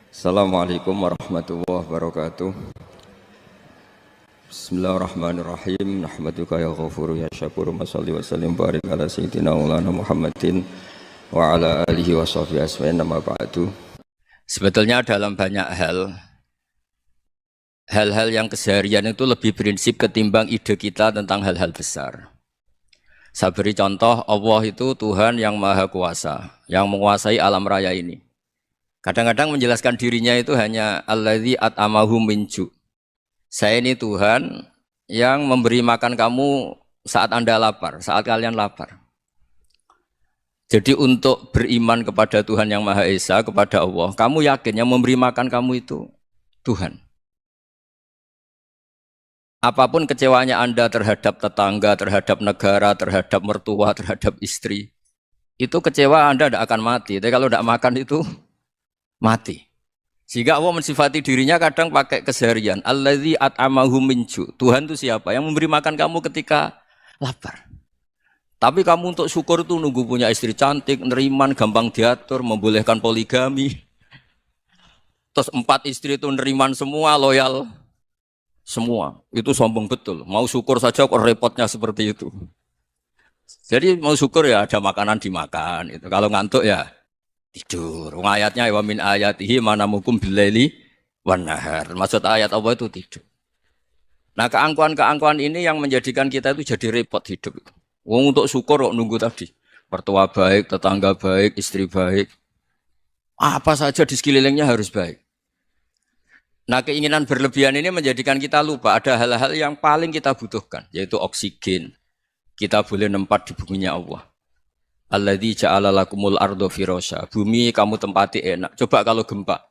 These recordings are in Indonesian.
Assalamualaikum warahmatullahi wabarakatuh. Bismillahirrahmanirrahim. Nahmaduka ya ghafuru ya syakuru. Mashalli wa sallim barik ala sayyidina maulana Muhammadin wa ala alihi wa sahbihi asma'in nama ba'du. Sebetulnya dalam banyak hal-hal yang keseharian itu lebih prinsip ketimbang ide kita tentang hal-hal besar. Saya beri contoh, Allah itu Tuhan yang maha kuasa, yang menguasai alam raya ini. Kadang-kadang menjelaskan dirinya itu hanya alladzi at'amahum min ju'. Saya ini Tuhan yang memberi makan kamu saat Anda lapar, saat kalian lapar. Jadi untuk beriman kepada Tuhan yang Maha Esa, kepada Allah, kamu yakin yang memberi makan kamu itu Tuhan. Apapun kecewanya Anda terhadap tetangga, terhadap negara, terhadap mertua, terhadap istri, itu kecewa Anda tidak akan mati. Tapi kalau tidak makan itu mati. Sehingga Allah mensifati dirinya kadang pakai keseharian. Alladzi at'amahum min ju'. Tuhan itu siapa? Yang memberi makan kamu ketika lapar. Tapi kamu untuk syukur itu nunggu punya istri cantik, neriman, gampang diatur, membolehkan poligami. Terus 4 istri itu neriman semua, loyal semua. Itu sombong betul. Mau syukur saja kok repotnya seperti itu. Jadi mau syukur ya ada makanan dimakan. Itu. Kalau ngantuk ya tidur. Ayatnya wa min ayatihi manamukum billaili wan nahar. Maksud ayat Allah itu tidur. Nah, keangkuhan-keangkuhan ini yang menjadikan kita itu jadi repot hidup. Wong untuk syukur kok nunggu tadi. Mertua baik, tetangga baik, istri baik. Apa saja di sekelilingnya harus baik. Nah, keinginan berlebihan ini menjadikan kita lupa ada hal-hal yang paling kita butuhkan, yaitu oksigen. Kita boleh nempat di buminya Allah. Alladzi ja'ala lakumul ardo firasya. Bumi kamu tempati enak. Coba kalau gempa.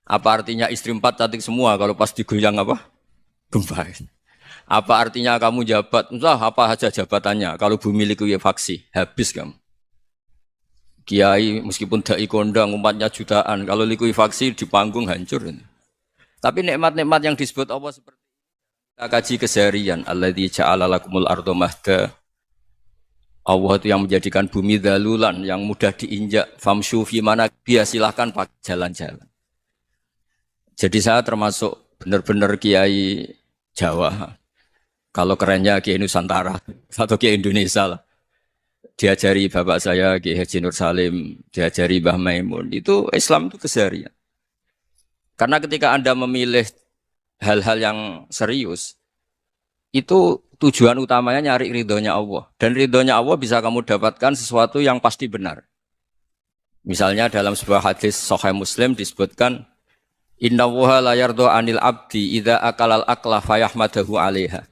Apa artinya istri 4 cantik semua kalau pas digoyang apa? Gempa. Apa artinya kamu jabat? Entah apa saja jabatannya. Kalau bumi likuifaksi, habis kamu. Kiai meskipun dai kondang umatnya jutaan, kalau likuifaksi di panggung hancur. Tapi nikmat-nikmat yang disebut Allah seperti kita kaji keseharian. Alladzi ja'ala lakumul ardo mahda. Allah itu yang menjadikan bumi dalulan, yang mudah diinjak. Famshu fi mana biya, silahkan pakai jalan-jalan. Jadi saya termasuk benar-benar kiai Jawa. Kalau kerennya kiai Nusantara atau kiai Indonesia lah. Diajari bapak saya Kiai Haji Nur Salim, diajari Mbah Maimun. Itu Islam itu keseharian. Karena ketika Anda memilih hal-hal yang serius, itu tujuan utamanya nyari ridhonya Allah. Dan ridhonya Allah bisa kamu dapatkan sesuatu yang pasti benar. Misalnya dalam sebuah hadis Sahih Muslim disebutkan, Innallaha la yardha 'anil 'abdi idza akalal akla fayahmadahu 'alaiha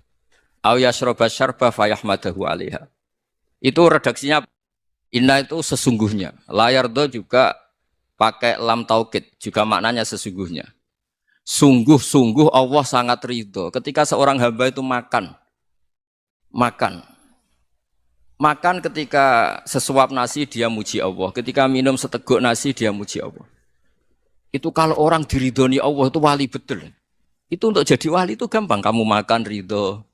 aw yashraba syarba fayahmadahu 'alaiha. Itu redaksinya inna itu sesungguhnya. La yardha juga pakai lam taukid, juga maknanya sesungguhnya. Sungguh-sungguh Allah sangat ridho ketika seorang hamba itu makan ketika sesuap nasi dia muji Allah, ketika minum seteguk nasi dia muji Allah. Itu kalau orang diridhoni Allah itu wali betul. Itu untuk jadi wali itu gampang, kamu makan ridho,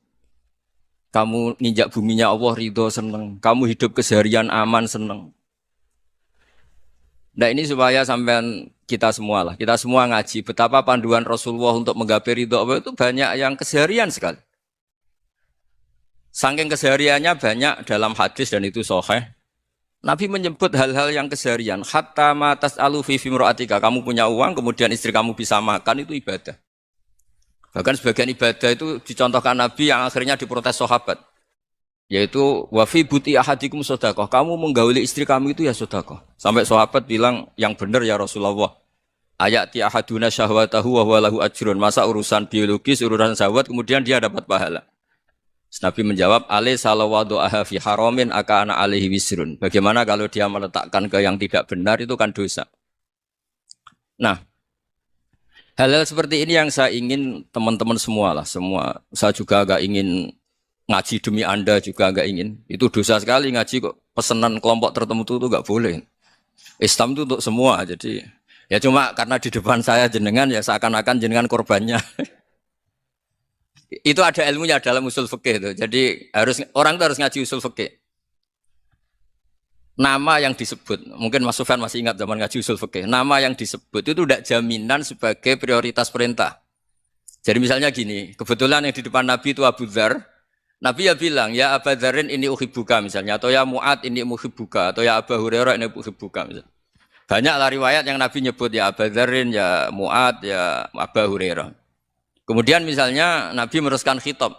kamu nginjak buminya Allah ridho seneng, kamu hidup keseharian aman seneng. Nah ini supaya sampean kita semua ngaji betapa panduan Rasulullah untuk menggapai ridho Allah itu banyak yang keseharian sekali. Saking kesehariannya banyak dalam hadis dan itu sahih. Nabi menyebut hal-hal yang keseharian. Hatta ma tas'alu fi imra'atika, kamu punya uang kemudian istri kamu bisa makan itu ibadah. Bahkan sebagian ibadah itu dicontohkan Nabi yang akhirnya diprotes sahabat. Yaitu wafi buti ahadikum sodakoh, kamu menggauli istri kamu itu ya sodakoh. Sampai sahabat bilang yang benar ya Rasulullah. Ayati ahaduna syahwatahu wa huwa lahu ajrun. Masa urusan biologis, urusan syahwat kemudian dia dapat pahala. Nabi menjawab, alai salawadu'aha fi haramin akana alaihi wisrun. Bagaimana kalau dia meletakkan ke yang tidak benar itu kan dosa. Nah, hal-hal seperti ini yang saya ingin teman-teman semua lah, semua. Saya juga agak ingin ngaji demi Anda juga agak ingin. Itu dosa sekali ngaji kok pesanan kelompok tertentu itu enggak boleh. Islam itu untuk semua. Jadi ya cuma karena di depan saya jenengan ya seakan-akan jenengan korbannya. Itu ada ilmunya dalam usul fikih itu. Jadi orang itu harus ngaji usul fikih. nama yang disebut, mungkin Mas Sufyan masih ingat zaman ngaji usul fikih, nama yang disebut itu tidak jaminan sebagai prioritas perintah. Jadi misalnya gini, kebetulan yang di depan Nabi itu Abu Dzar, Nabi ya bilang, ya Abu Dzarin ini uhibbuka misalnya, atau ya Mu'ad ini uhibbuka, atau ya Abu Hurairah ini uhibbuka misalnya. Banyaklah riwayat yang Nabi nyebut ya Abu Dzarin, ya Mu'ad, ya Abu Hurairah. Kemudian misalnya Nabi meneruskan khitab,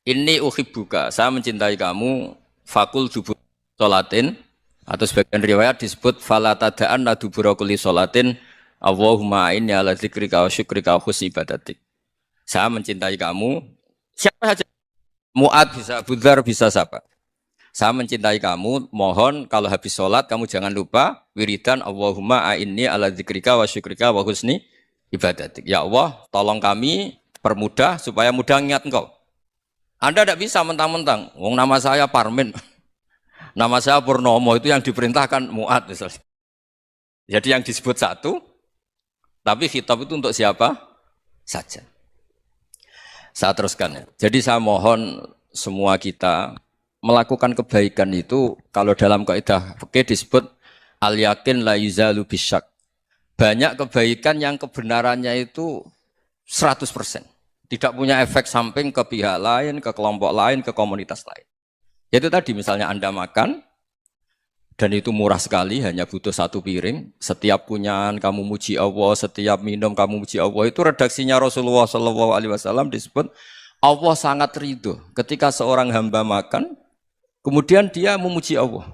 ini uhibbuka, saya mencintai kamu, fakul dubur sholatin, atau sebagian riwayat disebut fala tada'anna dubura kulli sholatin, Allahumma inni ala dzikrika wa syukrika wa husni ibadatik. Saya mencintai kamu, siapa saja. Mu'ad bisa, Abu Dzar bisa siapa. Saya mencintai kamu, mohon kalau habis sholat kamu jangan lupa wiridan Allahumma a'inni ala dzikrika wa syukrika wa husni ibadatik. Ya Allah, tolong kami permudah supaya mudah ingat engkau. Anda tidak bisa mentang-mentang, wong nama saya Parmin, nama saya Purnomo, itu yang diperintahkan Mu'ad misalnya. Jadi yang disebut satu, tapi khitab itu untuk siapa saja. Saya teruskan ya. Jadi saya mohon semua kita melakukan kebaikan itu kalau dalam kaidah fikih disebut al-yakin la yuzalu bisyak. Banyak kebaikan yang kebenarannya itu 100%. Tidak punya efek samping ke pihak lain, ke kelompok lain, ke komunitas lain. Yaitu tadi misalnya Anda makan dan itu murah sekali, hanya butuh satu piring. Setiap kunyahan kamu muji Allah, setiap minum kamu muji Allah. Itu redaksinya Rasulullah SAW disebut Allah sangat ridho ketika seorang hamba makan, kemudian dia memuji Allah.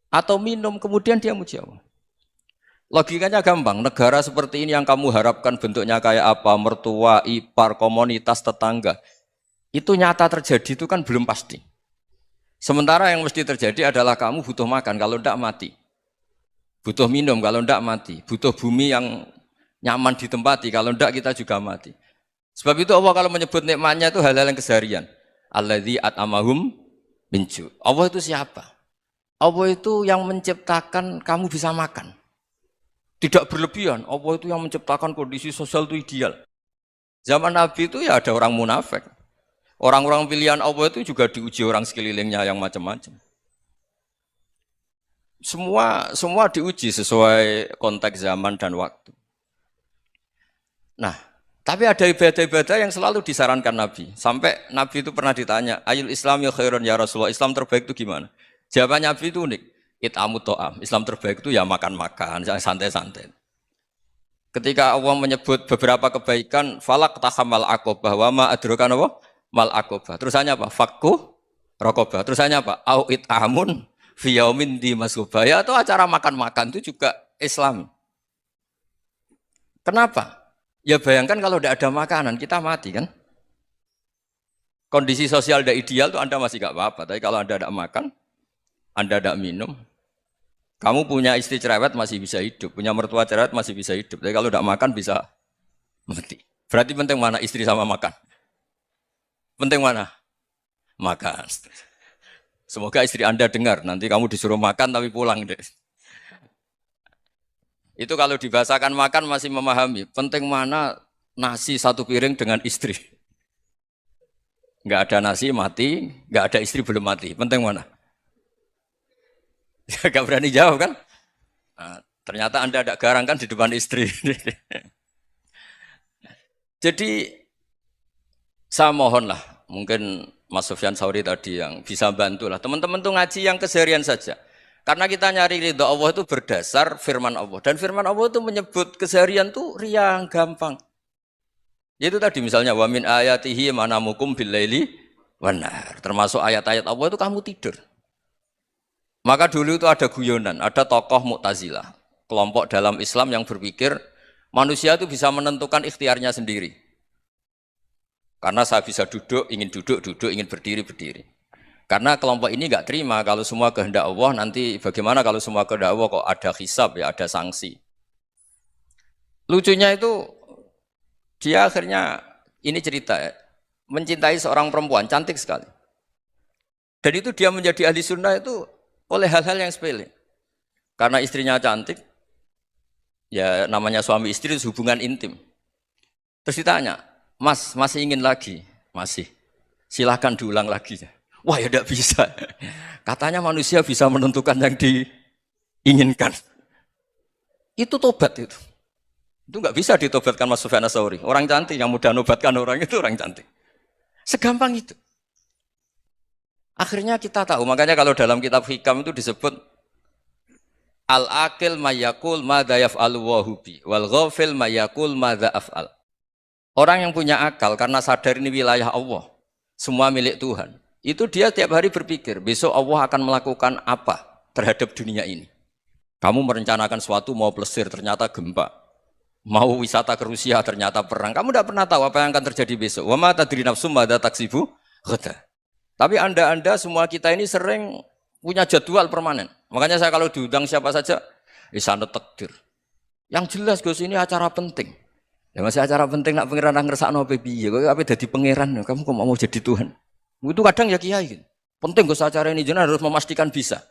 Atau minum, kemudian dia memuji Allah. Logikanya gampang, negara seperti ini yang kamu harapkan bentuknya kayak apa, mertua, ipar, komunitas, tetangga. Itu nyata terjadi itu kan belum pasti. Sementara yang mesti terjadi adalah kamu butuh makan, kalau tidak mati. Butuh minum, kalau tidak mati. Butuh bumi yang nyaman ditempati, kalau tidak kita juga mati. Sebab itu Allah kalau menyebut nikmatnya itu hal-hal yang keseharian. Alladzi at'amahum min ju'. Allah itu siapa? Allah itu yang menciptakan kamu bisa makan. Tidak berlebihan, Allah itu yang menciptakan kondisi sosial itu ideal. Zaman Nabi itu ya ada orang munafik. Orang-orang pilihan Allah itu juga diuji orang sekelilingnya yang macam-macam. Semua diuji sesuai konteks zaman dan waktu. Nah, tapi ada ibadah-ibadah yang selalu disarankan Nabi. Sampai Nabi itu pernah ditanya, Ayul Islam ya khairun ya Rasulullah, Islam terbaik itu gimana? Jawaban Nabi itu unik. It'amut to'am. Islam terbaik itu ya makan-makan, santai-santai. Ketika Allah menyebut beberapa kebaikan, falak tahamal aqobah, wa ma adrokan apa? Mal aqobah. Terusannya apa? Fakku rokobah. Terusannya apa? Au it'amun fiyaumin di masubah. Ya itu acara makan-makan itu juga Islam. Kenapa? Ya bayangkan kalau tidak ada makanan, kita mati kan? Kondisi sosial tidak ideal itu Anda masih gak apa-apa. Tapi kalau Anda tidak makan, Anda tidak minum, kamu punya istri cerewet masih bisa hidup, punya mertua cerewet masih bisa hidup. Tapi kalau tidak makan bisa mati. Berarti penting mana istri sama makan? Penting mana? Makan. Semoga istri Anda dengar, nanti kamu disuruh makan tapi pulang deh. Itu kalau dibahasakan makan masih memahami. Penting mana nasi satu piring dengan istri. Enggak ada nasi mati, enggak ada istri belum mati. Penting mana? Enggak berani jawab kan? Nah, ternyata Anda ada garang kan di depan istri. Jadi saya mohonlah, mungkin Mas Sufyan Sauri tadi yang bisa bantulah. Teman-teman tuh ngaji yang keseharian saja. Karena kita nyari ridho Allah itu berdasar firman Allah. Dan firman Allah itu menyebut keseharian itu riang, gampang. Yaitu tadi misalnya wa min ayatihi manamukum billaili wanar. Termasuk ayat-ayat Allah itu kamu tidur. Maka dulu itu ada guyonan, ada tokoh Mu'tazilah, kelompok dalam Islam yang berpikir manusia itu bisa menentukan ikhtiarnya sendiri. Karena saya bisa duduk, duduk, ingin berdiri, berdiri. Karena kelompok ini enggak terima kalau semua kehendak Allah, nanti bagaimana kalau semua kehendak Allah kok ada hisab, ya ada sanksi. Lucunya itu dia akhirnya, ini cerita ya, mencintai seorang perempuan, cantik sekali. Dan itu dia menjadi ahli sunnah itu oleh hal-hal yang sepele. Karena istrinya cantik, ya namanya suami istri itu hubungan intim. Terus ditanya, Mas, masih ingin lagi? Masih. Silahkan diulang lagi. Wah ya tidak bisa. Katanya manusia bisa menentukan yang inginkan. Itu tobat itu. Itu nggak bisa ditobatkan Mas Sufyan Ats-Tsauri. Orang cantik yang mudah nobatkan orang itu orang cantik. Segampang itu. Akhirnya kita tahu, makanya kalau dalam kitab Hikam itu disebut al-aqil mayakul madza yaf'alu wa hubi wal ghafil mayakul madza af'al. Orang yang punya akal karena sadar ini wilayah Allah, semua milik Tuhan. Itu dia tiap hari berpikir, besok Allah akan melakukan apa terhadap dunia ini. Kamu merencanakan suatu mau plesir ternyata gempa. Mau wisata ke Rusia ternyata perang. Kamu tidak pernah tahu apa yang akan terjadi besok. Wa ma tadri nafsum madza taksibu ghadan. Tapi anda semua kita ini sering punya jadwal permanen. Makanya saya kalau diundang siapa saja, sana takdir. Yang jelas Gus ini acara penting. Ya masih acara penting nak pangeran ngersakno apa piye? Kok ape dadi pangeran? Kamu kok mau jadi Tuhan? Itu kadang ya kiai. Penting Gus acara ini jenengan harus memastikan bisa.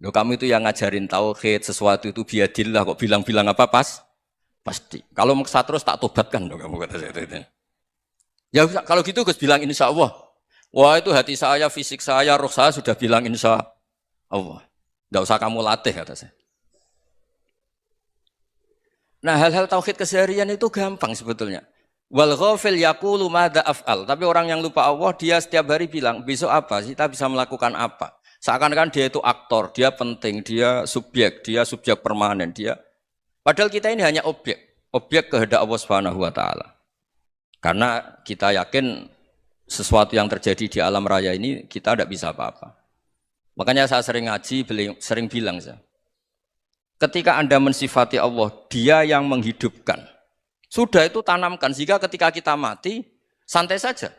Loh kamu itu yang ngajarin tauhid, sesuatu itu biadillah kok bilang-bilang apa pasti. Kalau maksa terus tak tobatkan dong kamu kata saya itu. Ya kalau gitu Gus bilang insya Allah. Wah itu hati saya, fisik saya, roh saya sudah bilang insya Allah. Tidak usah kamu latih kata saya. Nah hal-hal tauhid keseharian itu gampang sebetulnya. Wal ghafil yaqulu madza af'al. Tapi orang yang lupa Allah dia setiap hari bilang besok apa? Kita bisa melakukan apa? Seakan-akan dia itu aktor, dia penting, dia subjek permanen, dia. Padahal kita ini hanya objek kehendak Allah Subhanahu wa taala. Karena kita yakin sesuatu yang terjadi di alam raya ini kita tidak bisa apa-apa. Makanya saya sering ngaji, sering bilang saya. Ketika Anda mensifati Allah, Dia yang menghidupkan. Sudah itu tanamkan sehingga ketika kita mati santai saja.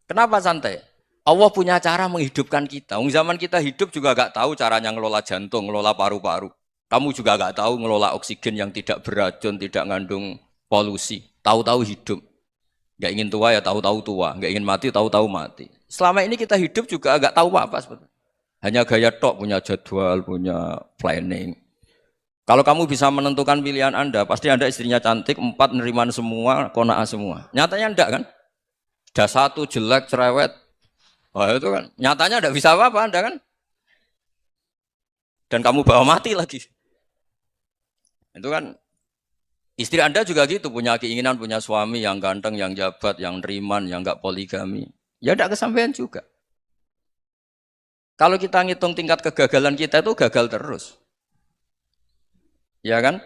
Kenapa santai? Allah punya cara menghidupkan kita. Zaman kita hidup juga gak tahu caranya ngelola jantung, ngelola paru-paru. Kamu juga gak tahu ngelola oksigen yang tidak beracun, tidak mengandung polusi. Tahu-tahu hidup. Gak ingin tua ya tahu-tahu tua. Gak ingin mati tahu-tahu mati. Selama ini kita hidup juga gak tahu apa sebetulnya. Hanya gaya tok, punya jadwal, punya planning. Kalau kamu bisa menentukan pilihan Anda, pasti Anda istrinya cantik, 4 neriman semua, kona'ah semua. Nyatanya enggak kan? Sudah 1 jelek, cerewet. Wah itu kan, nyatanya enggak bisa apa-apa Anda kan? Dan kamu bawa mati lagi. Itu kan, istri Anda juga gitu, punya keinginan, punya suami yang ganteng, yang jabat, yang neriman, yang enggak poligami. Ya enggak kesampaian juga. Kalau kita ngitung tingkat kegagalan kita itu gagal terus. Ya kan?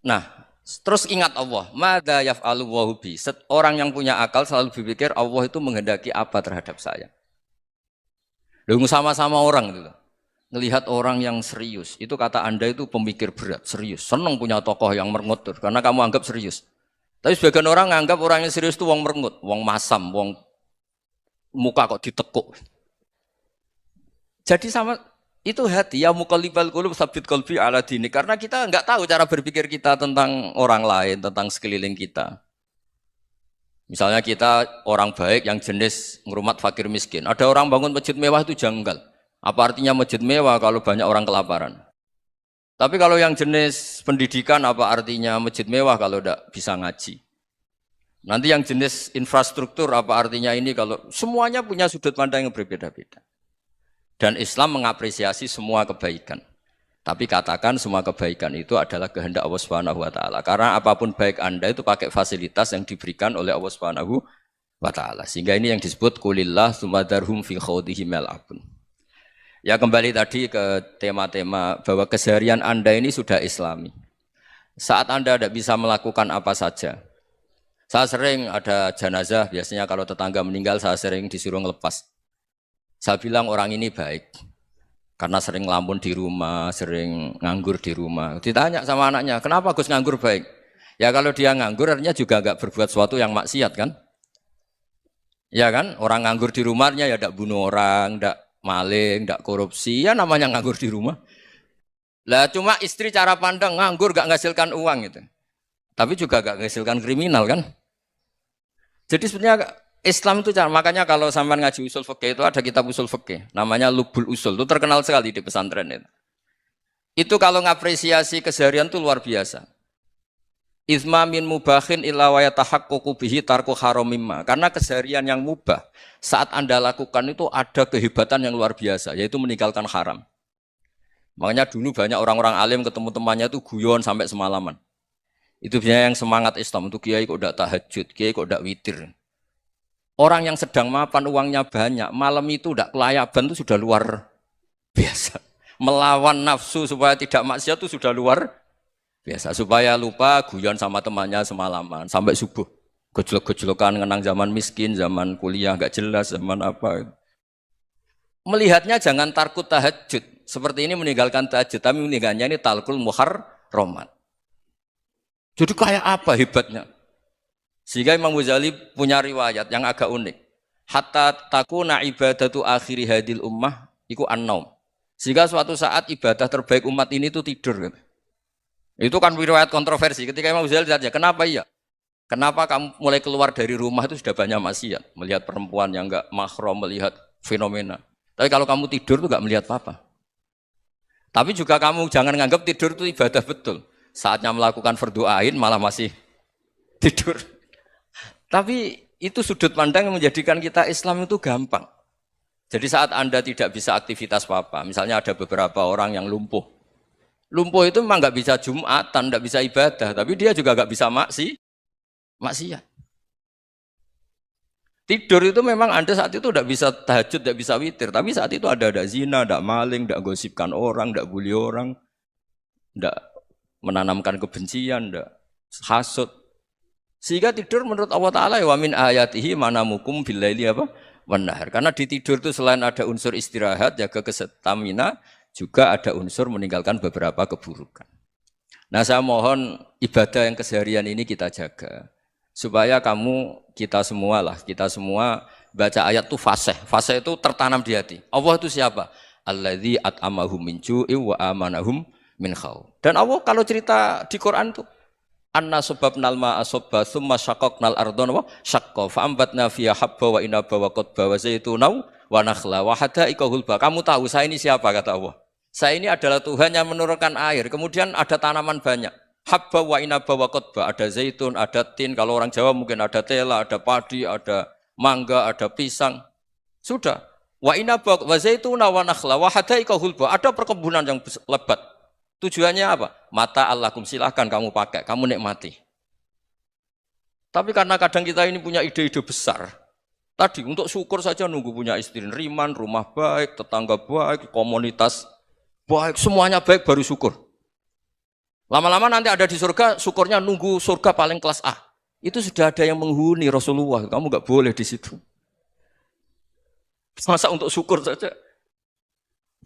Nah, terus ingat Allah. Madza yaf'alu wa hubi. Orang yang punya akal selalu berpikir Allah itu menghendaki apa terhadap saya. Lalu sama-sama orang itu. Ngelihat orang yang serius. Itu kata Anda itu pemikir berat, serius. Senang punya tokoh yang merengut karena kamu anggap serius. Tapi sebagian orang anggap orang yang serius itu wong merengut, wong masam, wong muka kok ditekuk. Jadi sama itu hati ya muqallibal qulub tsabbit qalbi ala dini karena kita enggak tahu cara berpikir kita tentang orang lain, tentang sekeliling kita. Misalnya kita orang baik yang jenis ngrumat fakir miskin. Ada orang bangun masjid mewah itu janggal. Apa artinya masjid mewah kalau banyak orang kelaparan? Tapi kalau yang jenis pendidikan apa artinya masjid mewah kalau enggak bisa ngaji? Nanti yang jenis infrastruktur apa artinya ini kalau semuanya punya sudut pandang yang berbeda-beda. Dan Islam mengapresiasi semua kebaikan. Tapi katakan semua kebaikan itu adalah kehendak Allah Subhanahu wa taala. Karena apapun baik Anda itu pakai fasilitas yang diberikan oleh Allah Subhanahu wa taala. Sehingga ini yang disebut qulillah tsumadarhum fi khawdihim yal'abun. Ya kembali tadi ke tema-tema bahwa keseharian Anda ini sudah Islami. Saat Anda tidak bisa melakukan apa saja. Saya sering ada jenazah, biasanya kalau tetangga meninggal saya sering disuruh ngelepas. Saya bilang orang ini baik karena sering ngelamun di rumah, sering nganggur di rumah. Ditanya sama anaknya, kenapa Gus nganggur baik? Ya kalau dia nganggur artinya juga enggak berbuat sesuatu yang maksiat kan? Ya kan? Orang nganggur di rumahnya ya enggak bunuh orang, enggak maling, enggak korupsi, ya namanya nganggur di rumah. Lah cuma istri cara pandang nganggur enggak menghasilkan uang gitu. Tapi juga enggak menghasilkan kriminal kan? Jadi sebenarnya Islam itu makanya kalau sampai ngaji usul fikih itu ada kitab usul fikih namanya Lubul Usul itu terkenal sekali di pesantren itu. Itu kalau ngapresiasi keseharian itu luar biasa. Izma min mubahin illa wa yatahaqqaqu bihi tarku haramimma. Karena keseharian yang mubah saat Anda lakukan itu ada kehebatan yang luar biasa yaitu meninggalkan haram. Makanya dulu banyak orang-orang alim ketemu temannya itu guyon sampai semalaman. Itu biasanya yang semangat Islam itu kiai kok tidak tahajud, kiai kok tidak witir. Orang yang sedang mapan uangnya banyak, malam itu tidak kelayaban itu sudah luar biasa. Melawan nafsu supaya tidak maksiat itu sudah luar biasa. Supaya lupa guyon sama temannya semalaman sampai subuh. Gejolak-gejolokan ngenang zaman miskin, zaman kuliah nggak jelas, zaman apa. Melihatnya jangan tarkut tahajud. Seperti ini meninggalkan tahajud, tapi meninggalnya ini talkul muharramat. Jadi kayak apa hebatnya? Sehingga Imam Ghazali punya riwayat yang agak unik. Hatta takuna ibadatu akhiri hadil ummah iku an-naum. Sehingga suatu saat ibadah terbaik umat ini itu tidur. Itu kan riwayat kontroversi. Ketika Imam Ghazali ditanya, kenapa iya? Kenapa kamu mulai keluar dari rumah itu sudah banyak maksiat? Melihat perempuan yang enggak mahram, melihat fenomena. Tapi kalau kamu tidur itu enggak melihat apa-apa. Tapi juga kamu jangan nganggap tidur itu ibadah betul. Saatnya melakukan fardu ain malah masih tidur. Tapi itu sudut pandang yang menjadikan kita Islam itu gampang. Jadi saat Anda tidak bisa aktivitas apa-apa, misalnya ada beberapa orang yang lumpuh. Lumpuh itu memang nggak bisa Jumatan, nggak bisa ibadah, tapi dia juga nggak bisa maksiat. Tidur itu memang Anda saat itu tidak bisa tahajud, tidak bisa witir, tapi saat itu ada zina, tidak maling, tidak gosipkan orang, tidak bully orang, tidak menanamkan kebencian, tidak hasud. Sehingga tidur menurut Allah Ta'ala wa min ayatihi manamukum billaili apa? Wanahar. Karena di tidur itu selain ada unsur istirahat, jaga kestamina, juga ada unsur meninggalkan beberapa keburukan. Nah saya mohon ibadah yang keseharian ini kita jaga. Supaya kita semua baca ayat itu fasih. Fasih itu tertanam di hati. Allah itu siapa? Alladzi at'amahum min ju'i wa amanahum min khauf. Dan Allah kalau cerita di Quran itu anna sababnal ma'a sabba tsumma syaqaqnal ardha wa syaqqa fa ambatna fiha habba wa inaba wa qadba wa zaituna wa nakhla wa hada'iqa hulba. Kamu tahu saya ini siapa kata Allah? Saya ini adalah Tuhan yang menurunkan air, kemudian ada tanaman banyak. Habba wa inaba wa qadba, ada zaitun, ada tin, kalau orang Jawa mungkin ada tela, ada padi, ada mangga, ada pisang. Sudah. Wa inaba wa zaituna wa nakhla wa hada'iqa hulba, ada perkebunan yang lebat. Tujuannya apa? Mata Allahkum, silahkan kamu pakai, kamu nikmati. Tapi karena kadang kita ini punya ide-ide besar. Tadi untuk syukur saja nunggu punya istri riman, rumah baik, tetangga baik, komunitas baik, semuanya baik baru syukur. Lama-lama nanti ada di surga, syukurnya nunggu surga paling kelas A. Itu sudah ada yang menghuni Rasulullah, kamu nggak boleh di situ. Masa untuk syukur saja?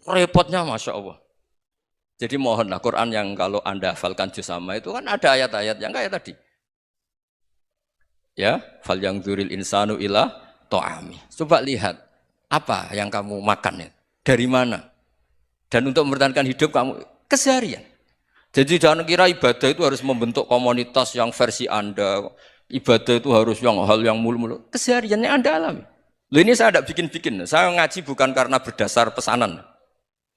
Repotnya Masya Allah. Jadi mohonlah Quran yang kalau Anda hafalkan juz sama itu kan ada ayat-ayat yang kayak tadi. Ya, fal yang dzuril insanu ila ta'ami. Coba lihat apa yang kamu makan ya? Dari mana? Dan untuk mempertahankan hidup kamu keseharian. Jadi jangan kira ibadah itu harus membentuk komunitas yang versi Anda. Ibadah itu harus hal yang mulu-mulu. Kesehariannya Anda alami. Loh ini saya tidak bikin-bikin. Saya ngaji bukan karena berdasar pesanan.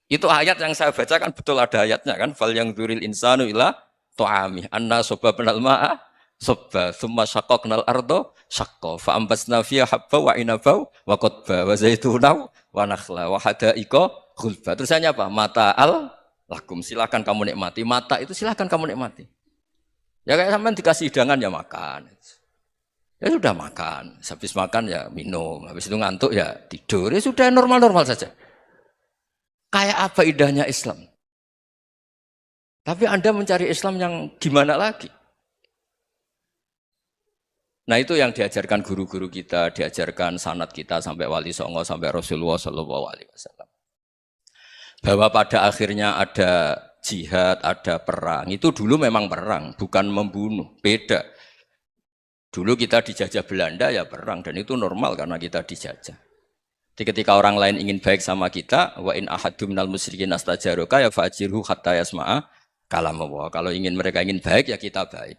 Itu ayat yang saya baca kan betul ada ayatnya kan. Fal yang dzuril insanu ila ta'ami. Anna sababnal ma'a sabba tsumma syaqaqnal ardha syaqqa fa ambasna fiha habba wa inaba wa qadba wa zaituna wa nakhla wa hada'iqa ghulba. Terusannya apa? Mata'al lakum, silakan kamu nikmati. Mata itu silakan kamu nikmati. Ya kayak sampean dikasih hidangan ya makan. Ya sudah makan, habis makan ya minum, habis itu ngantuk ya tidur. Ya sudah normal-normal saja. Kayak apa indahnya Islam. Tapi Anda mencari Islam yang gimana lagi? Nah itu yang diajarkan guru-guru kita, diajarkan sanad kita sampai Wali Songo, sampai Rasulullah SAW. Bahwa pada akhirnya ada jihad, ada perang. Itu dulu memang perang, bukan membunuh, beda. Dulu kita dijajah Belanda ya perang, dan itu normal karena kita dijajah. Jadi ketika orang lain ingin baik sama kita, wa in ahadum minal musyrikin astajaroka ya fa'jirhu hatta yasma'a kalam Allah. Kalau mereka ingin baik ya kita baik.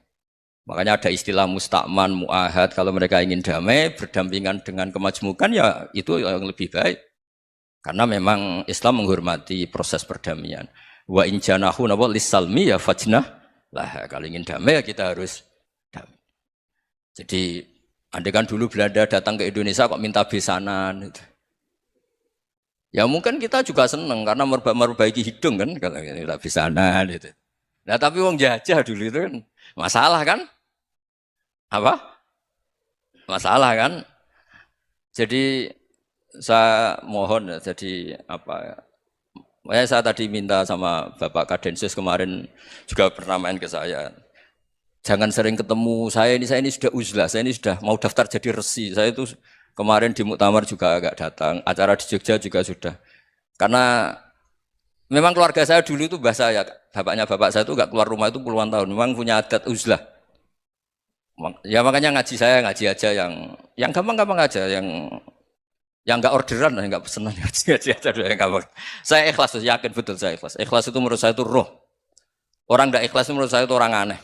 Makanya ada istilah mustakman, mu'ahad. Kalau mereka ingin damai, berdampingan dengan kemajmukan ya itu yang lebih baik. Karena memang Islam menghormati proses perdamaian. Wa in janahu nawa lisalmi ya fajnah lah. Kalau ingin damai ya kita harus damai. Jadi andai kan dulu Belanda datang ke Indonesia kok minta besanan itu. Ya mungkin kita juga seneng karena memperbaiki hidung kan kalau tidak bisa gitu. Nah tapi wong jajah dulu itu kan masalah kan? Apa? Masalah kan? Jadi saya mohon ya, jadi apa ya? Saya tadi minta sama Bapak Kadensus kemarin juga pernah main ke saya. Jangan sering ketemu saya ini sudah uzlah, saya ini sudah mau daftar jadi resi. Saya itu kemarin di Muktamar juga agak datang, acara di Jogja juga sudah. Karena memang keluarga saya dulu itu bahasa ya, bapaknya bapak saya itu gak keluar rumah itu puluhan tahun. Memang punya adat uzlah. Ya makanya ngaji saya ngaji aja yang gampang-gampang aja, yang nggak orderan, yang nggak pesenan ngaji aja dulu yang gampang. Saya ikhlas, yakin betul saya ikhlas. Ikhlas itu menurut saya itu roh. Orang nggak ikhlas itu menurut saya itu orang aneh.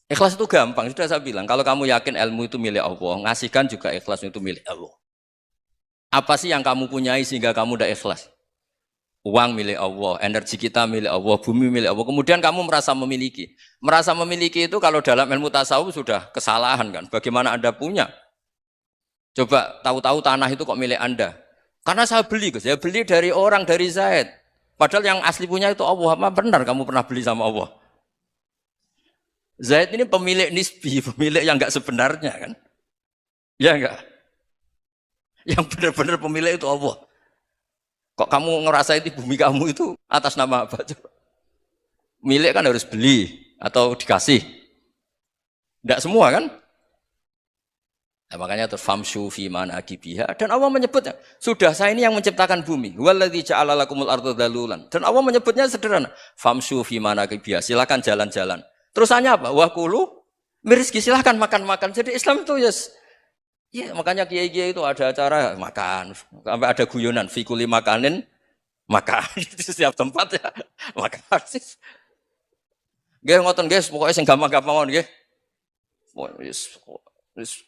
Ikhlas itu gampang, sudah saya bilang. Kalau kamu yakin ilmu itu milik Allah, ngasihkan juga ikhlas itu milik Allah. Apa sih yang kamu punyai sehingga kamu udah ikhlas? Uang milik Allah, energi kita milik Allah, bumi milik Allah. Kemudian kamu merasa memiliki. Merasa memiliki itu kalau dalam ilmu tasawuf sudah kesalahan kan. Bagaimana Anda punya? Coba tahu-tahu tanah itu kok milik Anda. Karena saya beli, saya beli dari orang, dari Zaid. Padahal yang asli punya itu Allah. Apa benar kamu pernah beli sama Allah? Zaid ini pemilik nisbi, pemilik yang enggak sebenarnya kan? Ya enggak? Yang benar-benar pemilik itu Allah. Kok kamu ngerasa itu bumi kamu itu atas nama apa? Coba. Milik kan harus beli atau dikasih. Enggak semua kan? Nah, makanya terus famshu fi manakibiha dan Allah menyebutnya, sudah saya ini yang menciptakan bumi. Waladzi ja'ala lakumul arda dalulan. Dan Allah menyebutnya sederhana, famshu fi manakibiha, silakan jalan-jalan. Terusannya apa? Wa kulu mirizki, silakan makan-makan. Jadi Islam itu ya makanya kiai-kiai itu ada acara makan, sampai ada guyonan fi kulli makanin makan. Di setiap tempat ya makan. Nggih ngoten guys, pokoknya sing gampang-gampang nggih.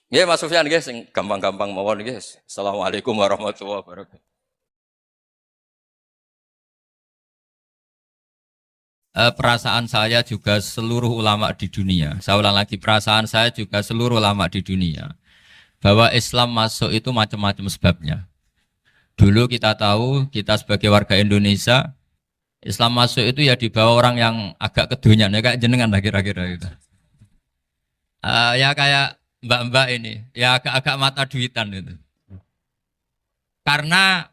Nggih Mas Sufyan nggih sing gampang-gampang mawon nggih. Assalamualaikum warahmatullahi wabarakatuh. Perasaan saya juga seluruh ulama di dunia. Saya ulang lagi, perasaan saya juga seluruh ulama di dunia. Bahwa Islam masuk itu macam-macam sebabnya. Dulu kita tahu, kita sebagai warga Indonesia, Islam masuk itu ya dibawa orang yang agak kedonyan, ya kayak jenengan lah kira-kira gitu. Ya kayak mbak-mbak ini, ya agak-agak mata duitan gitu. Karena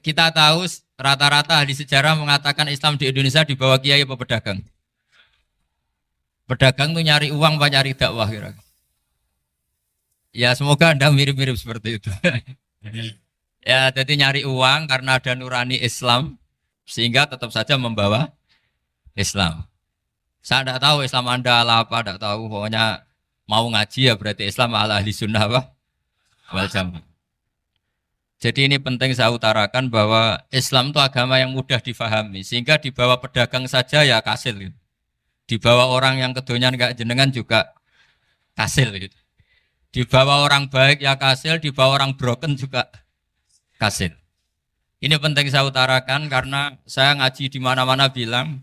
kita tahu rata-rata di sejarah mengatakan Islam di Indonesia dibawa kiai apa pedagang. Pedagang tuh nyari uang apa nyari dakwah kira. Ya semoga Anda mirip-mirip seperti itu. Ya jadi nyari uang karena ada nurani Islam sehingga tetap saja membawa Islam. Saya tidak tahu Islam Anda ala apa, tidak tahu. Pokoknya mau ngaji ya berarti Islam ala ahli sunnah apa? Wal jamaah. Jadi ini penting saya utarakan bahwa Islam itu agama yang mudah difahami. Sehingga dibawa pedagang saja ya kasil. Gitu. Dibawa orang yang kedonyan kayak jenengan juga kasil. Gitu. Dibawa orang baik ya kasil, dibawa orang broken juga kasil. Ini penting saya utarakan karena saya ngaji di mana-mana bilang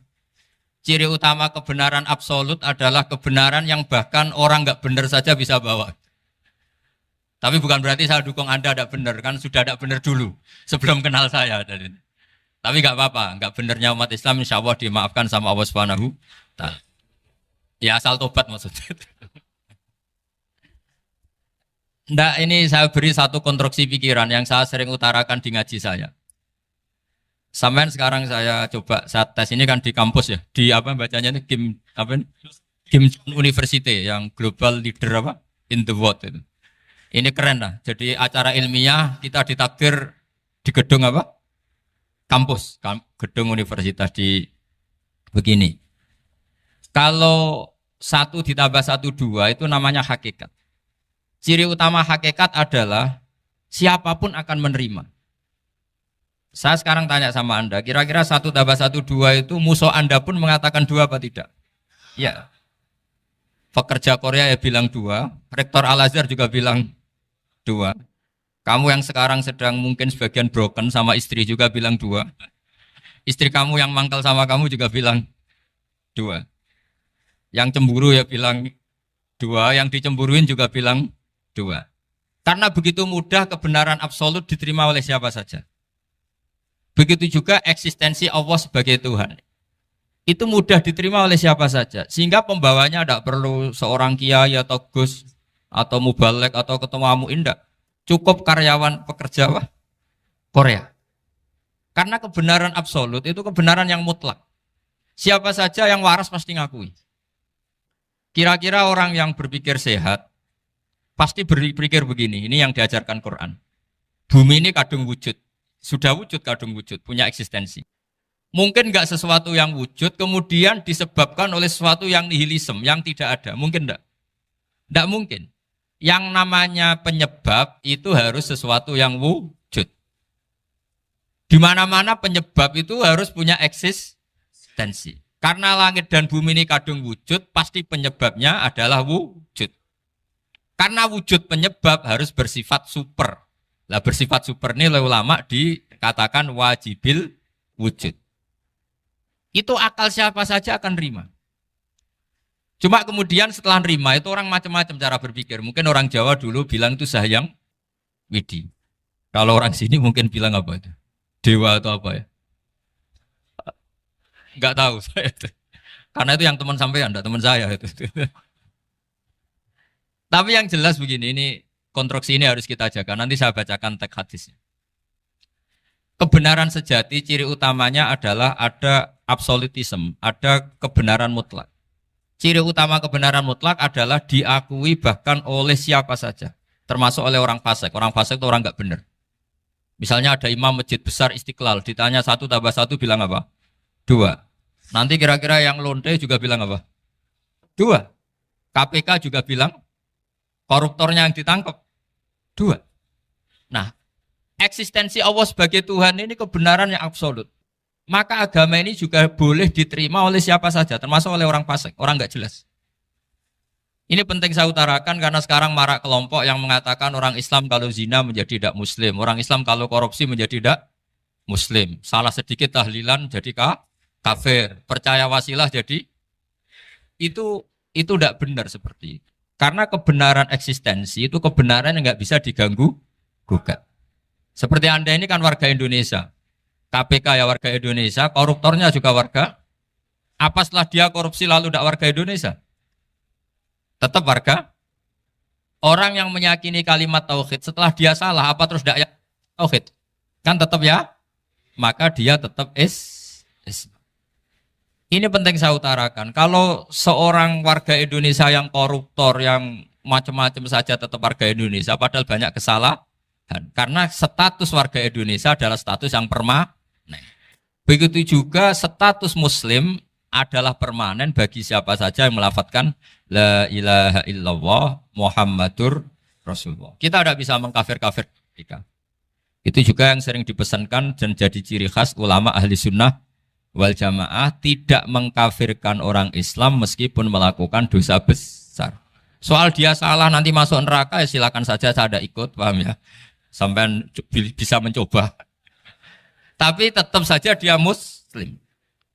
ciri utama kebenaran absolut adalah kebenaran yang bahkan orang nggak benar saja bisa bawa. Tapi bukan berarti saya dukung Anda tidak benar, kan sudah tidak benar dulu sebelum kenal saya. Tapi nggak apa-apa, nggak benarnya umat Islam insya Allah dimaafkan sama Allah Subhanahu. Ya asal tobat maksudnya. Nggak, ini saya beri satu konstruksi pikiran yang saya sering utarakan di ngaji saya. Sampai sekarang saya coba saat tes ini kan di kampus ya, di apa bacanya ini Kim University yang global leader apa in the world itu. Ini keren lah. Jadi acara ilmiah kita ditakdir di gedung apa? Kampus, gedung universitas di begini. Kalau 1 ditambah 1 2 itu namanya hakikat. Ciri utama hakikat adalah siapapun akan menerima. Saya sekarang tanya sama Anda, kira-kira 1 tambah 1 2 itu musuh Anda pun mengatakan 2 apa tidak? Ya. Pekerja Korea ya bilang 2, Rektor Al-Azhar juga bilang 2. Kamu yang sekarang sedang mungkin sebagian broken sama istri juga bilang 2. Istri kamu yang mangkal sama kamu juga bilang 2. Yang cemburu ya bilang 2, yang dicemburuin juga bilang 2. Karena begitu mudah kebenaran absolut diterima oleh siapa saja. Begitu juga eksistensi Allah sebagai Tuhan. Itu mudah diterima oleh siapa saja. Sehingga pembawanya tidak perlu seorang kiai atau gus atau mubalek atau ketua muin, tidak. Cukup karyawan pekerja Korea. Karena kebenaran absolut itu kebenaran yang mutlak. Siapa saja yang waras pasti ngakui. Kira-kira orang yang berpikir sehat pasti berpikir begini, ini yang diajarkan Quran. Bumi ini kadung wujud, sudah wujud kadung wujud, punya eksistensi. Mungkin enggak sesuatu yang wujud, kemudian disebabkan oleh sesuatu yang nihilisme, yang tidak ada. Mungkin enggak? Enggak mungkin. Yang namanya penyebab itu harus sesuatu yang wujud. Di mana-mana penyebab itu harus punya eksistensi. Karena langit dan bumi ini kadung wujud, pasti penyebabnya adalah wujud. Karena wujud penyebab harus bersifat super. Lah bersifat super ini oleh ulama dikatakan wajibil wujud. Itu akal siapa saja akan terima. Cuma kemudian setelah nerima itu orang macam-macam cara berpikir. Mungkin orang Jawa dulu bilang itu Sahyang Widi. Kalau orang sini mungkin bilang apa itu? Dewa atau apa ya? Enggak tahu saya itu. Karena itu yang teman sampean, enggak teman saya itu. Tapi yang jelas begini, ini konstruksi ini harus kita jaga. Nanti saya bacakan teks hadisnya. Kebenaran sejati ciri utamanya adalah ada absolutisme, ada kebenaran mutlak. Ciri utama kebenaran mutlak adalah diakui bahkan oleh siapa saja, termasuk oleh orang fasik. Orang fasik itu orang nggak benar. Misalnya ada imam masjid besar Istiqlal, ditanya 1 tambah 1 bilang apa? 2. Nanti kira-kira yang lonte juga bilang apa? 2. KPK juga bilang koruptornya yang ditangkap 2. Nah, eksistensi Allah sebagai Tuhan ini kebenaran yang absolut. Maka agama ini juga boleh diterima oleh siapa saja, termasuk oleh orang fasik, orang nggak jelas. Ini penting saya utarakan karena sekarang marak kelompok yang mengatakan orang Islam kalau zina menjadi tidak muslim, orang Islam kalau korupsi menjadi tidak muslim. Salah sedikit tahlilan jadi kafir, percaya wasilah jadi itu tidak benar seperti itu. Karena kebenaran eksistensi itu kebenaran yang nggak bisa diganggu gugat. Seperti Anda ini kan warga Indonesia, KPK ya warga Indonesia, koruptornya juga warga. Apa setelah dia korupsi lalu tidak warga Indonesia? Tetap warga. Orang yang meyakini kalimat tauhid setelah dia salah apa terus tidak ya tauhid? Kan tetap ya, maka dia tetap Islam. Ini penting saya utarakan. Kalau seorang warga Indonesia yang koruptor, yang macam-macam saja tetap warga Indonesia, padahal banyak kesalahan. Karena status warga Indonesia adalah status yang permanen. Begitu juga status Muslim adalah permanen bagi siapa saja yang melafadzkan La ilaha illallah Muhammadur Rasulullah. Kita tidak bisa mengkafir-kafir mereka. Itu juga yang sering dipesankan dan jadi ciri khas ulama ahli sunnah wal jamaah, tidak mengkafirkan orang Islam meskipun melakukan dosa besar. Soal dia salah nanti masuk neraka ya silakan saja, saya ada ikut, paham ya? Sampai bisa mencoba. Tapi tetap saja dia muslim.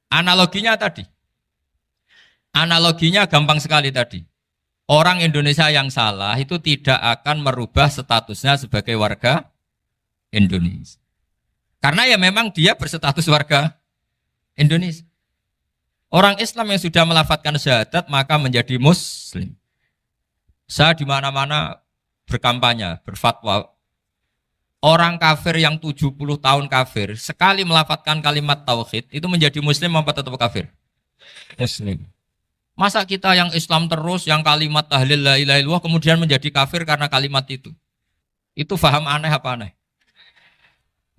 Analoginya tadi. Analoginya gampang sekali tadi. Orang Indonesia yang salah itu tidak akan merubah statusnya sebagai warga Indonesia. Karena ya memang dia berstatus warga Indonesia. Orang Islam yang sudah melafadzkan syahadat maka menjadi muslim. Saya di mana-mana berkampanye, berfatwa. Orang kafir yang 70 tahun kafir, sekali melafadzkan kalimat tauhid, itu menjadi muslim apa tetap kafir? Muslim. Masa kita yang Islam terus, yang kalimat tahlil la ilaha illallah kemudian menjadi kafir karena kalimat itu? Itu faham aneh apa aneh?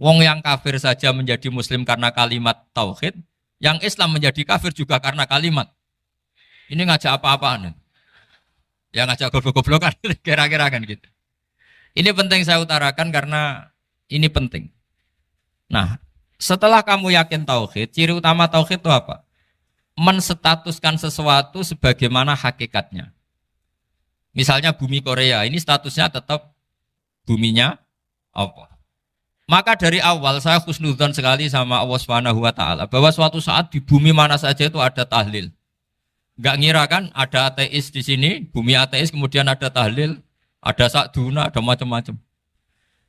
Wong yang kafir saja menjadi muslim karena kalimat tauhid, yang Islam menjadi kafir juga karena kalimat. Ini ngajak apa-apaan? Ya ngajak goblok-goblokan, kira-kira kan gitu. Ini penting saya utarakan karena ini penting. Nah, setelah kamu yakin tauhid, ciri utama tauhid itu apa? Menstatuskan sesuatu sebagaimana hakikatnya. Misalnya bumi Korea, ini statusnya tetap buminya apa? Maka dari awal saya husnudzon sekali sama Allah Subhanahu wa taala bahwa suatu saat di bumi mana saja itu ada tahlil. Enggak ngira kan ada ateis di sini, bumi ateis kemudian ada tahlil. Ada sakduna, ada macam-macam.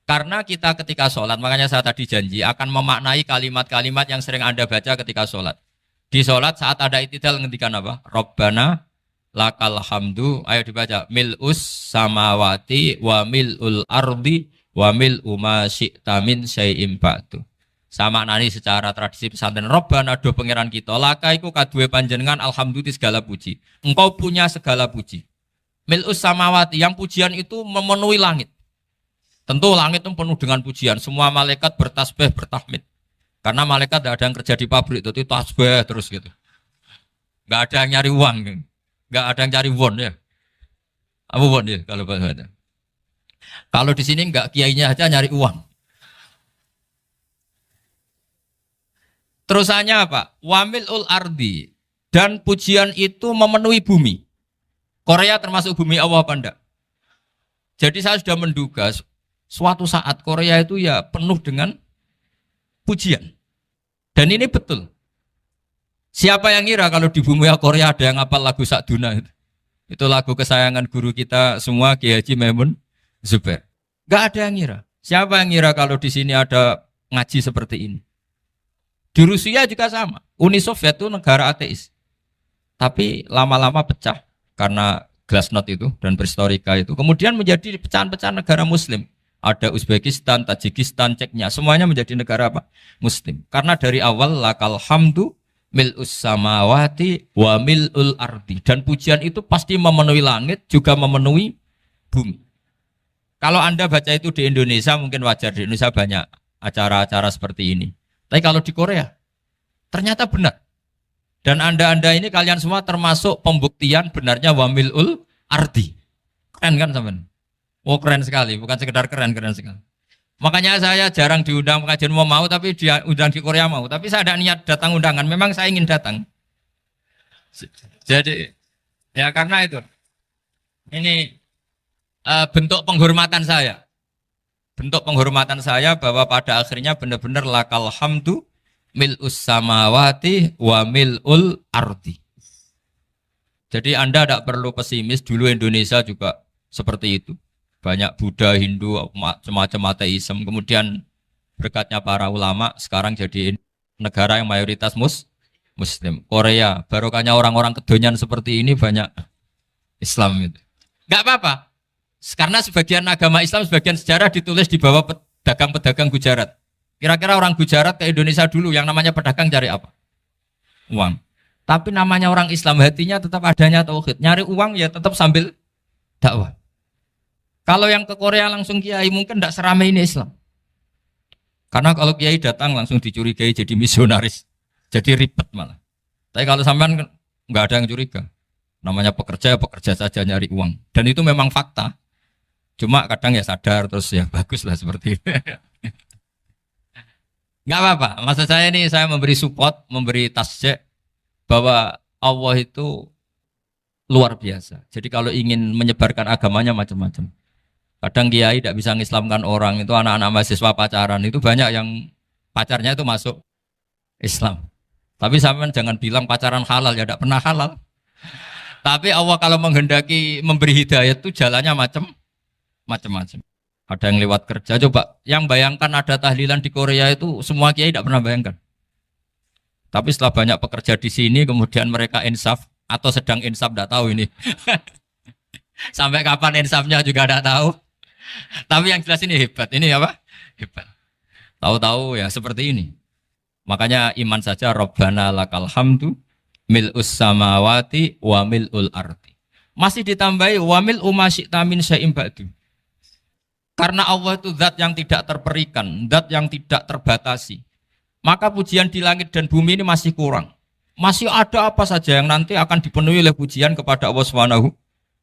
Karena kita ketika sholat, makanya saya tadi janji akan memaknai kalimat-kalimat yang sering Anda baca ketika sholat. Di sholat saat ada itidal ngendikan apa? Rabbana lakal hamdu, ayo dibaca. Mil'us samawati wa mil'ul ardi wa mil'u ma syi'ta min syai'im ba'du. Sama nani secara tradisi pesantren Rabbana do pangeran kita laka iku kaduwe panjenengan alhamdulillah segala puji. Engkau punya segala puji. Mil'us samawati, yang pujian itu memenuhi langit. Tentu langit itu penuh dengan pujian. Semua malaikat bertasbih, bertahmid. Karena malaikat tidak ada yang kerja di pabrik, itu tasbih terus gitu. Gak ada yang nyari uang, gak ada yang cari won ya. Apa won ya kalau bahasa? Kalau di sini nggak kiainya aja nyari uang. Terusannya apa? Wamilul ardi, dan pujian itu memenuhi bumi. Korea termasuk bumi Allah apa enggak? Jadi saya sudah menduga suatu saat Korea itu ya penuh dengan pujian. Dan ini betul. Siapa yang ngira kalau di bumi Korea ada yang hafal lagu Sakduna itu? Itu lagu kesayangan guru kita semua, Ki Haji Maimun Zubair. Gak ada yang ngira. Siapa yang ngira kalau di sini ada ngaji seperti ini? Di Rusia juga sama. Uni Soviet itu negara ateis. Tapi lama-lama pecah karena glasnost itu dan perestroika itu. Kemudian menjadi pecahan-pecahan negara muslim. Ada Uzbekistan, Tajikistan, Ceknya. Semuanya menjadi negara apa? Muslim. Karena dari awal lakal hamdu mil'us samawati wa mil'ul ardi. Dan pujian itu pasti memenuhi langit, juga memenuhi bumi. Kalau Anda baca itu di Indonesia, mungkin wajar. Di Indonesia banyak acara-acara seperti ini. Tapi kalau di Korea, ternyata benar. Dan Anda ini kalian semua termasuk pembuktian benarnya wa mil'ul ardi. Keren kan teman? Oh keren sekali, bukan sekedar keren sekali. Makanya saya jarang diundang pengajian mau, tapi diundang di Korea mau. Tapi saya ada niat datang undangan, memang saya ingin datang. Jadi, ya karena itu. Ini bentuk penghormatan saya. Bentuk penghormatan saya bahwa pada akhirnya benar-benar lakal hamdu mil'us samawati wa mil'ul ardi. Jadi Anda tidak perlu pesimis, dulu Indonesia juga seperti itu. Banyak Buddha, Hindu, macam-macam ateisme. Kemudian berkatnya para ulama sekarang jadi negara yang mayoritas Muslim. Korea, barokahnya orang-orang kedonyan seperti ini banyak Islam itu. Gak apa-apa. Karena sebagian agama Islam, sebagian sejarah ditulis di bawah pedagang-pedagang Gujarat. Kira-kira orang Gujarat ke Indonesia dulu yang namanya pedagang cari apa? Uang. Tapi namanya orang Islam hatinya tetap adanya tauhid. Nyari uang ya tetap sambil dakwah. Kalau yang ke Korea langsung kiai mungkin tidak seramai ini Islam. Karena kalau kiai datang langsung dicurigai jadi misionaris. Jadi ribet malah. Tapi kalau sampean nggak ada yang curiga. Namanya pekerja saja nyari uang. Dan itu memang fakta. Cuma kadang ya sadar terus ya bagus lah seperti itu. Nggak apa-apa. Maksud saya ini saya memberi support, memberi tasjek bahwa Allah itu luar biasa. Jadi kalau ingin menyebarkan agamanya macam-macam. Kadang kiai tidak bisa mengislamkan orang, itu anak-anak mahasiswa pacaran, itu banyak yang pacarnya itu masuk Islam. Tapi sampean jangan bilang pacaran halal, ya tidak pernah halal. Tapi Allah kalau menghendaki memberi hidayah itu jalannya macam-macam. Ada yang lewat kerja, coba yang bayangkan ada tahlilan di Korea itu semua kiai tidak pernah bayangkan. Tapi setelah banyak pekerja di sini, kemudian mereka insaf atau sedang insaf, tidak tahu ini. Sampai kapan insafnya juga tidak tahu. Tapi yang jelas ini hebat. Ini apa? Hebat. Tahu-tahu ya seperti ini. Makanya iman saja Rabbana lakal hamdu mil'us samawati wa mil'ul ardi. Masih ditambahi wa mil'u ma syi'ta min syai'im ba'du. Karena Allah itu zat yang tidak terperikan, zat yang tidak terbatasi. Maka pujian di langit dan bumi ini masih kurang. Masih ada apa saja yang nanti akan dipenuhi oleh pujian kepada Allah Subhanahu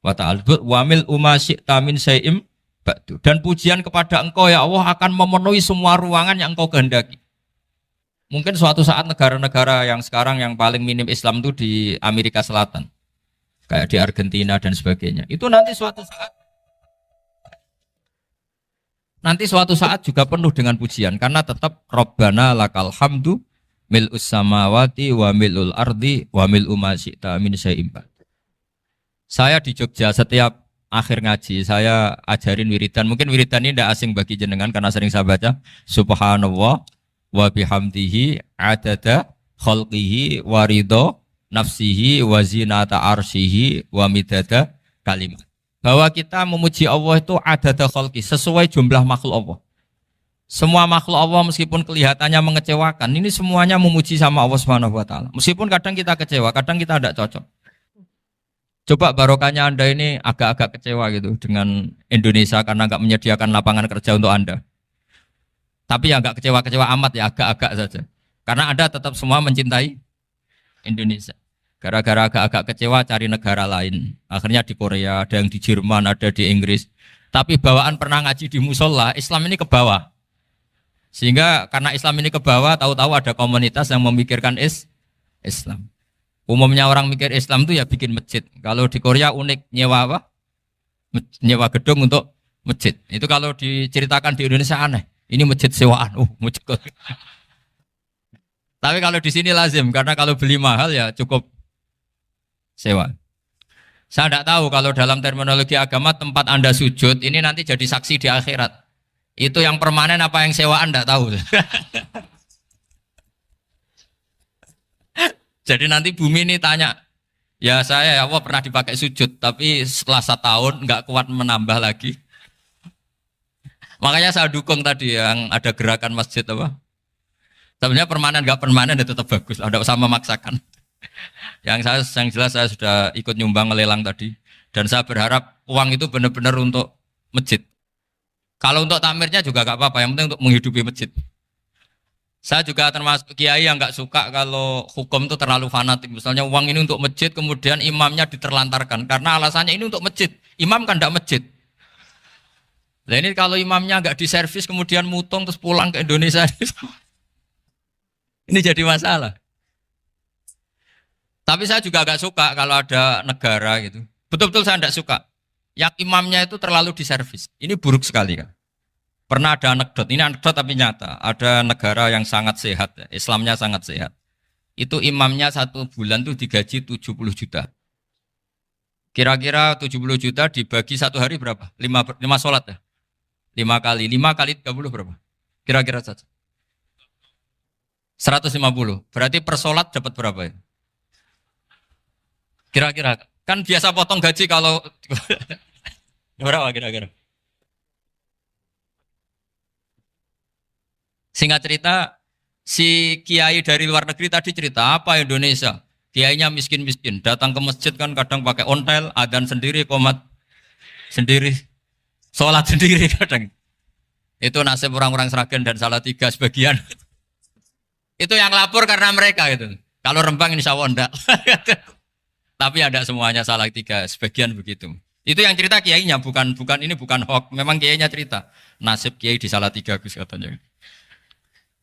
wa ta'ala. Wa mil'u ma syi'ta min syai'im ba'du. Dan pujian kepada engkau ya Allah akan memenuhi semua ruangan yang engkau kehendaki. Mungkin suatu saat negara-negara yang sekarang yang paling minim Islam itu di Amerika Selatan. Kayak di Argentina dan sebagainya. Itu nanti suatu saat juga penuh dengan pujian. Karena tetap Rabbana lakal hamdu mil'us samawati wa mil'ul ardi wa mil'u ma syi'ta min syai'im ba'du. Saya di Jogja setiap akhir ngaji saya ajarin wiridan. Mungkin wiridan ini tidak asing bagi jenengan karena sering saya baca. Subhanallah wa bihamdihi adada khalqihi wa ridho nafsihi wa zinata arsyihi wa midada kalimat. Bahwa kita memuji Allah itu adada khalqi, sesuai jumlah makhluk Allah. Semua makhluk Allah meskipun kelihatannya mengecewakan, ini semuanya memuji sama Allah Subhanahu wa taala. Meskipun kadang kita kecewa, kadang kita tidak cocok. Coba barokahnya Anda ini agak-agak kecewa gitu dengan Indonesia karena nggak menyediakan lapangan kerja untuk Anda. Tapi ya nggak kecewa-kecewa amat ya, agak-agak saja. Karena Anda tetap semua mencintai Indonesia. Gara-gara agak-agak kecewa cari negara lain. Akhirnya di Korea, ada yang di Jerman, ada di Inggris. Tapi bawaan pernah ngaji di musola, Islam ini ke bawah. Sehingga karena Islam ini ke bawah, tahu-tahu ada komunitas yang memikirkan Islam. Umumnya orang mikir Islam itu ya bikin masjid. Kalau di Korea unik, nyewa apa? Nyewa gedung untuk masjid. Itu kalau diceritakan di Indonesia aneh. Ini masjid sewaan. Masjid. Tapi kalau di sini lazim, karena kalau beli mahal ya cukup sewa. Saya tidak tahu kalau dalam terminologi agama tempat Anda sujud ini nanti jadi saksi di akhirat. Itu yang permanen apa yang sewaan tidak tahu. Jadi nanti bumi ini tanya, ya saya ya Allah pernah dipakai sujud, tapi setelah 1 tahun nggak kuat menambah lagi. Makanya saya dukung tadi yang ada gerakan masjid apa. Sebenarnya permanen nggak permanen itu tetap bagus, tidak usah memaksakan. Yang jelas saya sudah ikut nyumbang lelang tadi, dan saya berharap uang itu benar-benar untuk masjid. Kalau untuk takmirnya juga gak apa-apa, yang penting untuk menghidupi masjid. Saya juga termasuk kiai yang gak suka kalau hukum itu terlalu fanatik. Misalnya uang ini untuk masjid, kemudian imamnya diterlantarkan. Karena alasannya ini untuk masjid. Imam kan gak masjid. Nah ini kalau imamnya gak diservis, kemudian mutung terus pulang ke Indonesia. Ini jadi masalah. Tapi saya juga gak suka kalau ada negara gitu. Betul-betul saya gak suka. Yang imamnya itu terlalu diservis. Ini buruk sekali kan. Pernah ada anekdot, ini anekdot tapi nyata. Ada negara yang sangat sehat, Islamnya sangat sehat. Itu imamnya 1 bulan tuh digaji 70 juta. Kira-kira 70 juta dibagi 1 hari berapa? 5 sholat ya? 5 kali 30 berapa? Kira-kira saja. 150. Berarti per sholat dapat berapa ya? Kira-kira. Kan biasa potong gaji kalau berapa kira-kira? Singkat cerita, si kiai dari luar negeri tadi cerita apa Indonesia? Kiainya miskin-miskin, datang ke masjid kan kadang pakai ontel, adzan sendiri, qomat sendiri, sholat sendiri kadang. Itu nasib orang-orang Sragen dan Salatiga sebagian. Itu yang lapor karena mereka gitu. Kalau Rembang insya Allah enggak. Tapi ada semuanya Salatiga, sebagian begitu. Itu yang cerita kiainya, bukan ini bukan hoax. Memang kiainya cerita. Nasib kiai di Salatiga Gus katanya.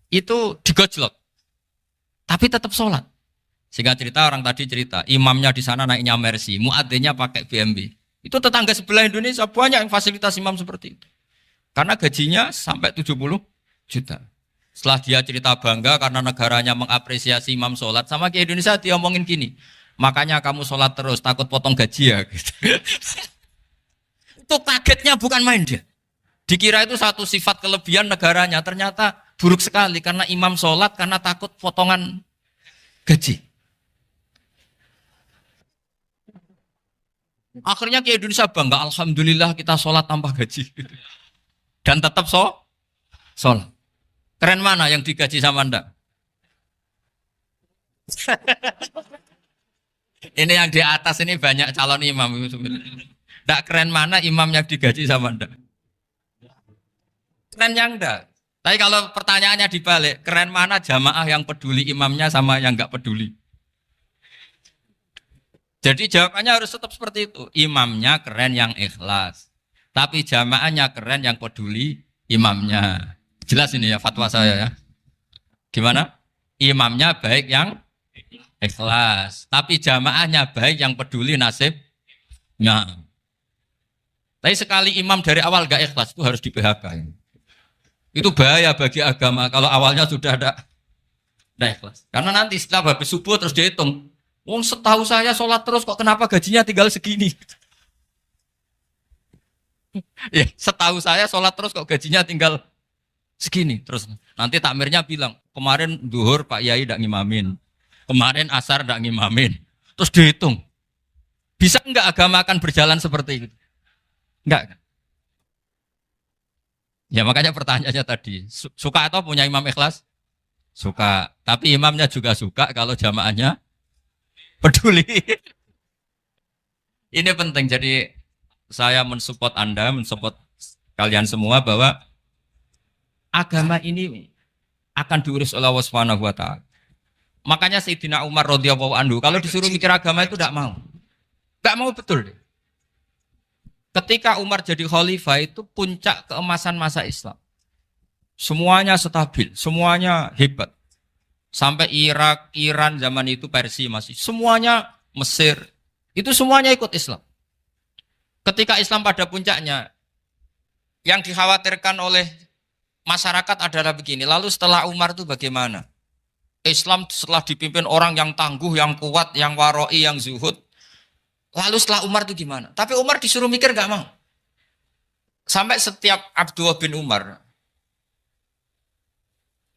Itu digojlok. Tapi tetap sholat. Sehingga cerita orang tadi cerita, imamnya di sana naiknya Mercy, muadzinnya pakai BMW. Itu tetangga sebelah Indonesia banyak yang fasilitas imam seperti itu. Karena gajinya sampai 70 juta. Setelah dia cerita bangga karena negaranya mengapresiasi imam sholat, sama kiai Indonesia dia omongin gini. Makanya kamu sholat terus, takut potong gaji ya. Gitu. Itu kagetnya bukan main dia. Dikira itu satu sifat kelebihan negaranya, ternyata buruk sekali karena imam sholat karena takut potongan gaji. Akhirnya ke Indonesia bangga, alhamdulillah kita sholat tanpa gaji. Dan tetap sholat. Keren mana yang digaji sama Anda? Ini yang di atas ini banyak calon imam. Tidak keren mana imam yang digaji sama Anda? Keren yang enggak. Tapi kalau pertanyaannya dibalik, keren mana jamaah yang peduli imamnya sama yang enggak peduli? Jadi jawabannya harus tetap seperti itu. Imamnya keren yang ikhlas. Tapi jamaahnya keren yang peduli imamnya. Jelas ini ya fatwa saya ya. Gimana? Imamnya baik yang ikhlas. Tapi jamaahnya baik yang peduli nasibnya. Tapi sekali imam dari awal gak ikhlas itu harus di PHK. Itu bahaya bagi agama kalau awalnya sudah ada ikhlas. Karena nanti setelah habis subuh terus dihitung. Wong setahu saya sholat terus kok kenapa gajinya tinggal segini? Ya, setahu saya sholat terus kok gajinya tinggal segini. Terus nanti takmirnya bilang, kemarin duhur Pak Yai tidak ngimamin. Kemarin asar tidak ngimamin. Terus dihitung. Bisa enggak agama akan berjalan seperti itu? Enggak kan? Ya makanya pertanyaannya tadi, suka atau punya imam ikhlas? Suka. Tapi imamnya juga suka kalau jamaahnya peduli. Ini penting. Jadi saya mensupport Anda, mensupport kalian semua bahwa agama ini akan diurus oleh Allah Subhanahu wa taala. Makanya Sayyidina Umar radhiyallahu anhu kalau disuruh mikir agama itu tidak mau. Tidak mau betul. Ketika Umar jadi khalifah itu puncak keemasan masa Islam. Semuanya stabil, semuanya hebat. Sampai Irak, Iran zaman itu Persia masih. Semuanya Mesir. Itu semuanya ikut Islam. Ketika Islam pada puncaknya, yang dikhawatirkan oleh masyarakat adalah begini. Lalu setelah Umar itu bagaimana? Islam setelah dipimpin orang yang tangguh, yang kuat, yang waroi, yang zuhud. Lalu setelah Umar itu gimana? Tapi Umar disuruh mikir gak mau. Sampai setiap Abdullah bin Umar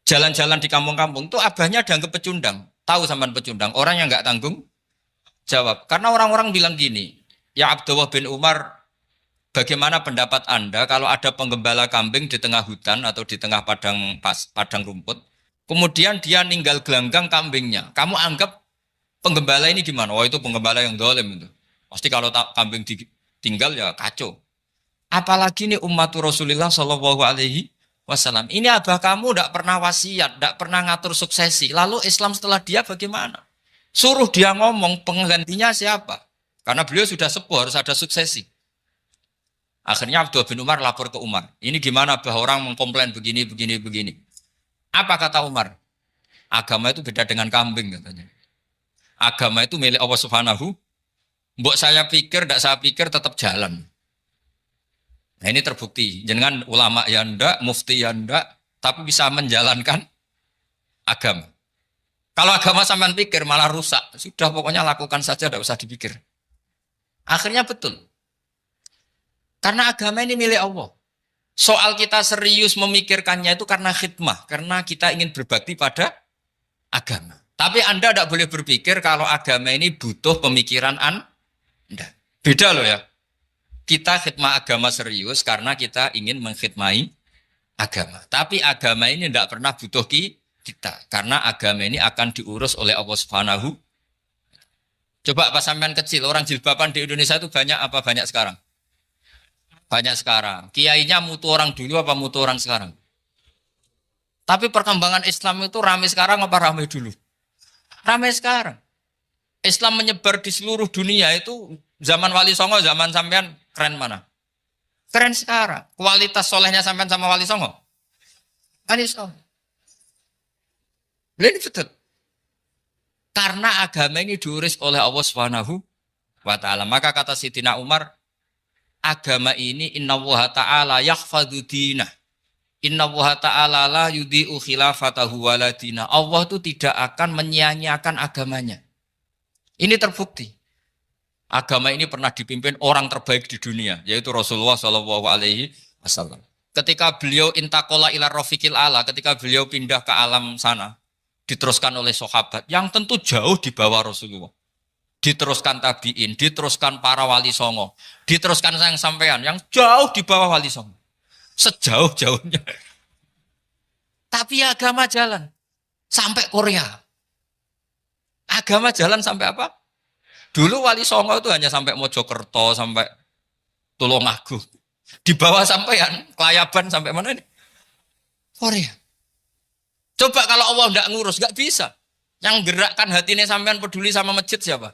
jalan-jalan di kampung-kampung itu abahnya dianggap pecundang. Tahu sampean pecundang? Orang yang gak tanggung jawab. Karena orang-orang bilang gini, ya Abdullah bin Umar, bagaimana pendapat Anda kalau ada penggembala kambing di tengah hutan atau di tengah padang rumput, kemudian dia ninggal gelanggang kambingnya. Kamu anggap penggembala ini gimana? Oh itu penggembala yang dolim itu. Pasti kalau kambing ditinggal ya kacau. Apalagi nih ummatu Rasulullah Shallallahu Alaihi Wasallam. Ini abah kamu tidak pernah wasiat, tidak pernah ngatur suksesi. Lalu Islam setelah dia bagaimana? Suruh dia ngomong penggantinya siapa? Karena beliau sudah sepuh harus ada suksesi. Akhirnya Abdullah bin Umar lapor ke Umar. Ini gimana bah orang mengkomplain begini, begini, begini. Apa kata Umar? Agama itu beda dengan kambing katanya. Agama itu milik Allah Subhanahu. Mbok saya pikir, tidak saya pikir tetap jalan. Nah ini terbukti. Jangan ulama ya ndak, mufti ya ndak, tapi bisa menjalankan agama. Kalau agama sampean pikir malah rusak. Sudah pokoknya lakukan saja, tidak usah dipikir. Akhirnya betul. Karena agama ini milik Allah. Soal kita serius memikirkannya itu karena khidmah. Karena kita ingin berbakti pada agama. Tapi Anda tidak boleh berpikir kalau agama ini butuh pemikiran Anda. Beda loh ya. Kita khidmah agama serius karena kita ingin mengkhidmai agama. Tapi agama ini tidak pernah butuh kita. Karena agama ini akan diurus oleh Allah Subhanahu. Coba pas sampean kecil, orang jilbaban di Indonesia itu banyak apa banyak sekarang? Banyak sekarang. Kiainya mutu orang dulu apa mutu orang sekarang? Tapi perkembangan Islam itu ramai sekarang apa ramai dulu? Ramai sekarang. Islam menyebar di seluruh dunia itu zaman Wali Songo, zaman sampean keren mana? Keren sekarang. Kualitas solehnya sampean sama Wali Songo? Wali Songo. Ini betul. Karena agama ini diurus oleh Allah Subhanahu wa taala. Maka kata Sayyidina Umar, agama ini innallaha ta'ala yahfadzu dinah. Innallaha ta'ala la yudhi'u khilafatahu waladina. Allah itu tidak akan menyia-nyiakan agamanya. Ini terbukti. Agama ini pernah dipimpin orang terbaik di dunia, yaitu Rasulullah Shallallahu Alaihi Wasallam. Ketika beliau intakola ila rofiqil ala, ketika beliau pindah ke alam sana, diteruskan oleh sahabat yang tentu jauh di bawah Rasulullah. Diteruskan tabiin, diteruskan para wali songo, diteruskan sayang sampean yang jauh di bawah wali songo. Sejauh-jauhnya. Tapi agama jalan sampai Korea. Agama jalan sampai apa? Dulu Wali Songo itu hanya sampai Mojokerto, sampai Tulungagung. Di bawah sampean, Klayaban sampai mana ini? Korea. Coba kalau Allah tidak ngurus, nggak bisa. Yang gerakkan hatinya sampean peduli sama masjid siapa?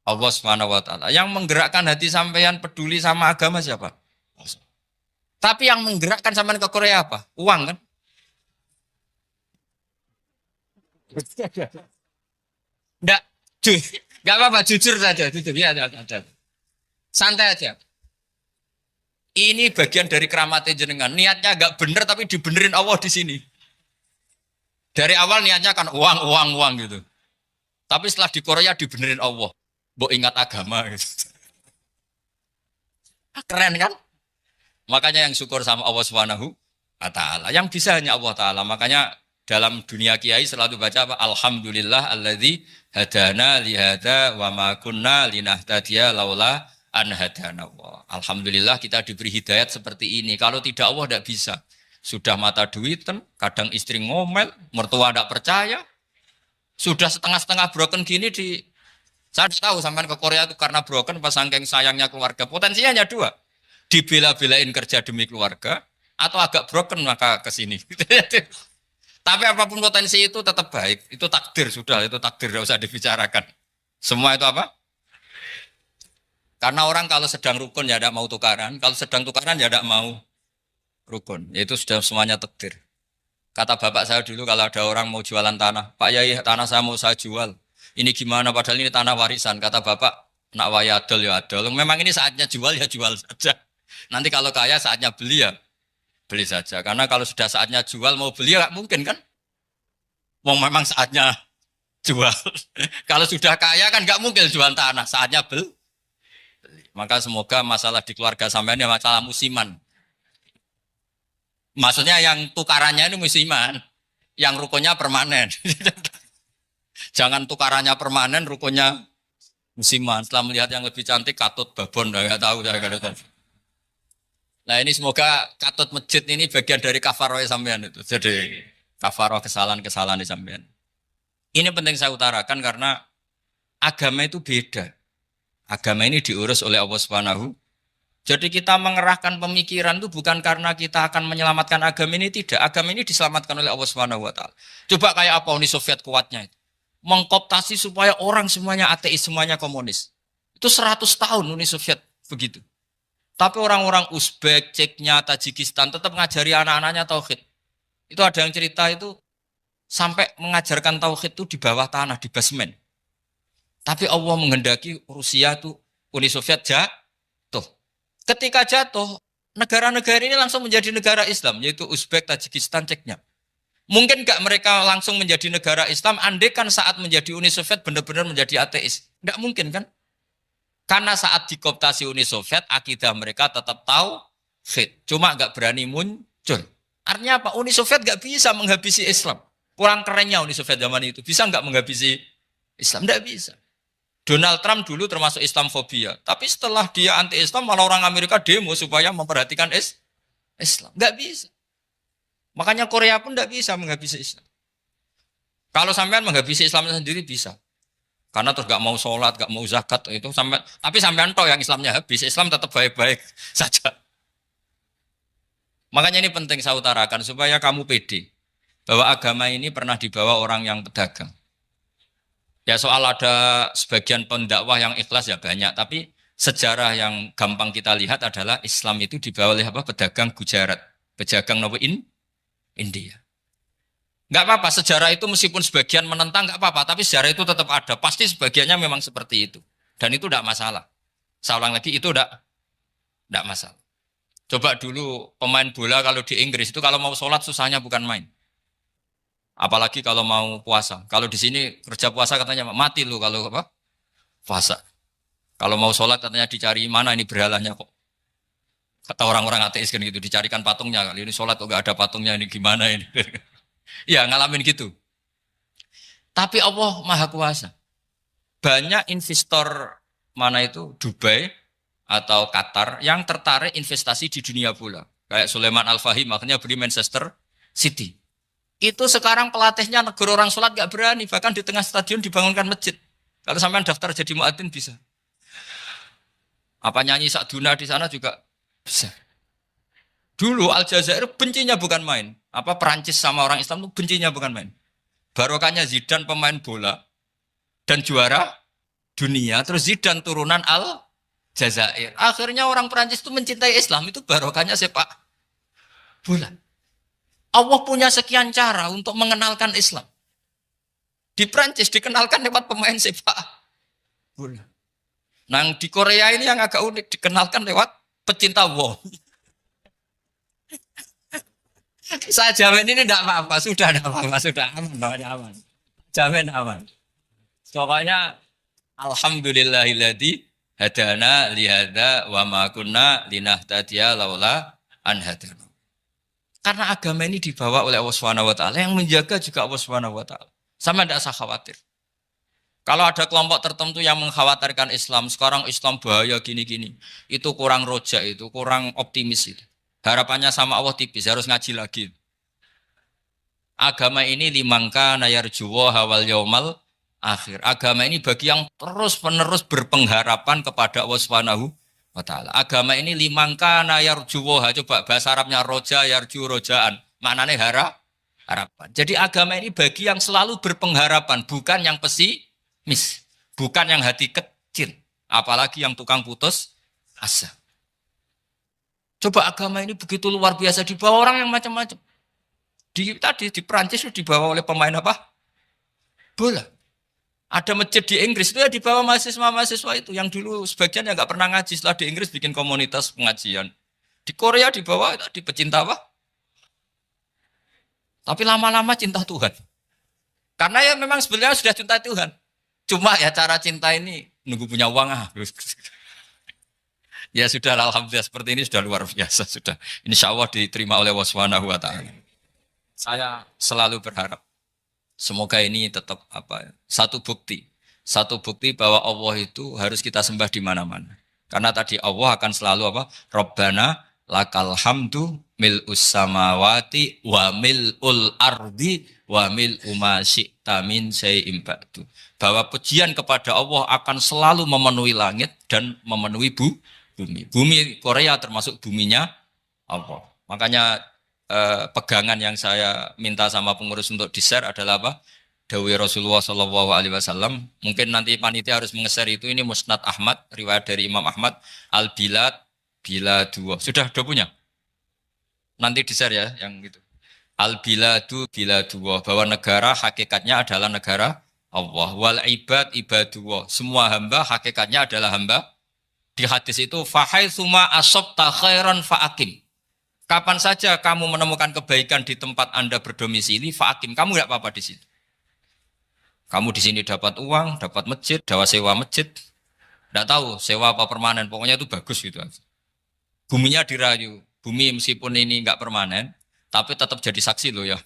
Allah Subhanahu wa taala. Yang menggerakkan hati sampean peduli sama agama siapa? Tapi yang menggerakkan sampean ke Korea apa? Uang kan? Enggak, enggak apa-apa, jujur saja, jujur ya, santai aja. Ini bagian dari keramatnya jenengan. Niatnya agak bener tapi dibenerin Allah di sini. Dari awal niatnya kan uang gitu. Tapi setelah di Korea dibenerin Allah. Mbok ingat agama gitu. Keren kan? Makanya yang syukur sama Allah Subhanahu wa taala. Yang bisa hanya Allah taala. Makanya dalam dunia kiai selalu baca apa? Alhamdulillah alladzi hadana li hadza wa ma kunna linahtadiya laula an hadana Allah. Alhamdulillah kita diberi hidayat seperti ini. Kalau tidak Allah tidak bisa. Sudah mata duitan, kadang istri ngomel, mertua tidak percaya. Sudah setengah-setengah broken gini di saya tahu sampai ke Korea itu karena broken pas saking sayangnya keluarga. Potensinya hanya dua. Dibela-belain kerja demi keluarga atau agak broken maka ke sini. Tapi apapun potensi itu tetap baik. Itu takdir sudah, itu takdir tidak usah dibicarakan. Semua itu apa? Karena orang kalau sedang rukun ya tidak mau tukaran, kalau sedang tukaran ya tidak mau rukun. Itu sudah semuanya takdir. Kata bapak saya dulu kalau ada orang mau jualan tanah, Pak Yai tanah saya mau saya jual. Ini gimana padahal ini tanah warisan. Kata bapak, nak waya adol ya adol. Memang ini saatnya jual ya jual saja. Nanti kalau kaya saatnya beli ya beli saja. Karena kalau sudah saatnya jual mau beli ya nggak mungkin kan? Mau memang saatnya jual. Kalau sudah kaya kan nggak mungkin jual tanah. Saatnya beli. Maka semoga masalah di keluarga sampean ya masalah musiman. Maksudnya yang tukarannya ini musiman. Yang rukunnya permanen. Jangan tukarannya permanen, rukunnya musiman. Setelah melihat yang lebih cantik, katut babon. Nggak tahu saya kata. Nah ini semoga katut masjid ini bagian dari kafaroh sampean itu. Jadi kafaroh kesalahan-kesalahan di sampean. Ini penting saya utarakan karena agama itu beda. Agama ini diurus oleh Allah Subhanahu. Jadi kita mengerahkan pemikiran itu bukan karena kita akan menyelamatkan agama ini, tidak. Agama ini diselamatkan oleh Allah Subhanahu wa taala. Coba kayak apa Uni Soviet kuatnya itu. Mengkooptasi supaya orang semuanya ateis, semuanya komunis. Itu 100 tahun Uni Soviet begitu. Tapi orang-orang Uzbek, Ceknya, Tajikistan tetap mengajari anak-anaknya tauhid. Itu ada yang cerita itu sampai mengajarkan tauhid itu di bawah tanah, di basement. Tapi Allah menghendaki Rusia itu Uni Soviet jatuh. Ketika jatuh, negara-negara ini langsung menjadi negara Islam, yaitu Uzbek, Tajikistan, Ceknya. Mungkin nggak mereka langsung menjadi negara Islam, andai kan saat menjadi Uni Soviet benar-benar menjadi ateis. Nggak mungkin kan? Karena saat dikooptasi Uni Soviet, akidah mereka tetap tauhid. Cuma nggak berani muncul. Artinya apa? Uni Soviet nggak bisa menghabisi Islam. Kurang kerennya Uni Soviet zaman itu. Bisa nggak menghabisi Islam? Nggak bisa. Donald Trump dulu termasuk Islamfobia. Tapi setelah dia anti-Islam, malah orang Amerika demo supaya memperhatikan Islam. Nggak bisa. Makanya Korea pun tidak bisa menghabisi Islam. Kalau sampean menghabisi Islam sendiri bisa. Karena terus gak mau sholat, gak mau zakat itu sampai. Tapi sampean toh yang Islamnya habis, Islam tetap baik-baik saja. Makanya ini penting saya utarakan supaya kamu pede bahwa agama ini pernah dibawa orang yang pedagang. Ya soal ada sebagian pendakwah yang ikhlas ya banyak, tapi sejarah yang gampang kita lihat adalah Islam itu dibawa oleh apa? Pedagang Gujarat, pedagang India. Nggak apa-apa, sejarah itu meskipun sebagian menentang nggak apa-apa, tapi sejarah itu tetap ada. Pasti sebagiannya memang seperti itu. Dan itu tidak masalah. Saya ulang lagi, itu tidak masalah. Coba dulu pemain bola kalau di Inggris itu kalau mau sholat susahnya bukan main. Apalagi kalau mau puasa. Kalau di sini kerja puasa katanya mati lu kalau apa? Puasa. Kalau mau sholat katanya dicari mana ini berhalanya kok. Kata orang-orang ateis kan gitu, dicarikan patungnya. Kali ini sholat kok gak ada patungnya, ini gimana ini. Ya ngalamin gitu. Tapi Allah Maha Kuasa. Banyak investor mana itu Dubai atau Qatar yang tertarik investasi di dunia bola. Kayak Sulaiman Al-Fahim makanya beli Manchester City. Itu sekarang pelatihnya negara orang sholat gak berani. Bahkan di tengah stadion dibangunkan masjid. Kalau sampai daftar jadi muadzin bisa. Apa nyanyi Sakduna di sana juga bisa. Dulu Aljazair bencinya bukan main. Apa Perancis sama orang Islam itu bencinya bukan main. Barokahnya Zidane pemain bola dan juara dunia. Terus Zidane turunan Aljazair. Akhirnya orang Perancis itu mencintai Islam. Itu barokahnya sepak bola. Allah punya sekian cara untuk mengenalkan Islam. Di Perancis dikenalkan lewat pemain sepak bola. Nah di Korea ini yang agak unik dikenalkan lewat pecinta wong. Saya jamin ini tidak apa-apa, sudah tidak apa-apa, sudah aman. Jamin aman. Pokoknya alhamdulillahilladzi hadana lihada wa ma kunna linahtadiya laula anhadir. Karena agama ini dibawa oleh Allah Subhanahu wa taala, yang menjaga juga Allah Subhanahu wa taala. Sama tidak usah khawatir. Kalau ada kelompok tertentu yang mengkhawatirkan Islam, sekarang Islam bahaya gini-gini, itu kurang rojak, itu kurang optimis itu. Harapannya sama Allah tipis, harus ngaji lagi. Agama ini limangka nayarjuwa hawal yaumal akhir. Agama ini bagi yang terus-menerus berpengharapan kepada Allah Subhanahu wa taala. Agama ini limangka nayarjuwa, coba bahasa Arabnya roja yarju rojaan. Maknanya harapan. Jadi agama ini bagi yang selalu berpengharapan, bukan yang pesimis, bukan yang hati kecil, apalagi yang tukang putus asa. Coba agama ini begitu luar biasa dibawa orang yang macam-macam. Tadi di Perancis itu dibawa oleh pemain apa? Bola. Ada masjid di Inggris itu ya dibawa mahasiswa-mahasiswa itu yang dulu sebagian yang nggak pernah ngaji, setelah di Inggris bikin komunitas pengajian. Di Korea dibawa di pecinta apa? Tapi lama-lama cinta Tuhan. Karena ya memang sebenarnya sudah cinta Tuhan. Cuma ya cara cinta ini nunggu punya uang Ya sudah, alhamdulillah seperti ini sudah luar biasa sudah. Insya Allah diterima oleh Allah Subhanahu wa taala. Saya selalu berharap semoga ini tetap satu bukti bahwa Allah itu harus kita sembah di mana-mana. Karena tadi Allah akan selalu Rabbana lakal hamdu mil'us samawati wa mil'ul ardi wa mil'u ma syi'ta min syai'in ba'du. Bahwa pujian kepada Allah akan selalu memenuhi langit dan memenuhi bumi. Bumi Korea termasuk buminya Allah. Makanya pegangan yang saya minta sama pengurus untuk di-share adalah Dawai Rasulullah Shallallahu Alaihi Wasallam. Mungkin nanti panitia harus menge-share itu. Ini Musnad Ahmad, riwayat dari Imam Ahmad. Al-Bilad bila dua. Sudah punya? Nanti di-share ya yang gitu. Al-Biladu bila dua. Bahwa negara hakikatnya adalah negara Allah. Wal ibad ibadullah. Semua hamba hakikatnya adalah hamba. Di hadis itu fahaitsuma asabta khairan fa'akim. Kapan saja kamu menemukan kebaikan di tempat Anda berdomisili, fa'akim, kamu enggak apa-apa di situ. Kamu di sini dapat uang, dapat masjid, sewa masjid. Enggak tahu sewa apa permanen, pokoknya itu bagus gitu aja. Buminya dirayu. Bumi meskipun ini enggak permanen, tapi tetap jadi saksi loh ya.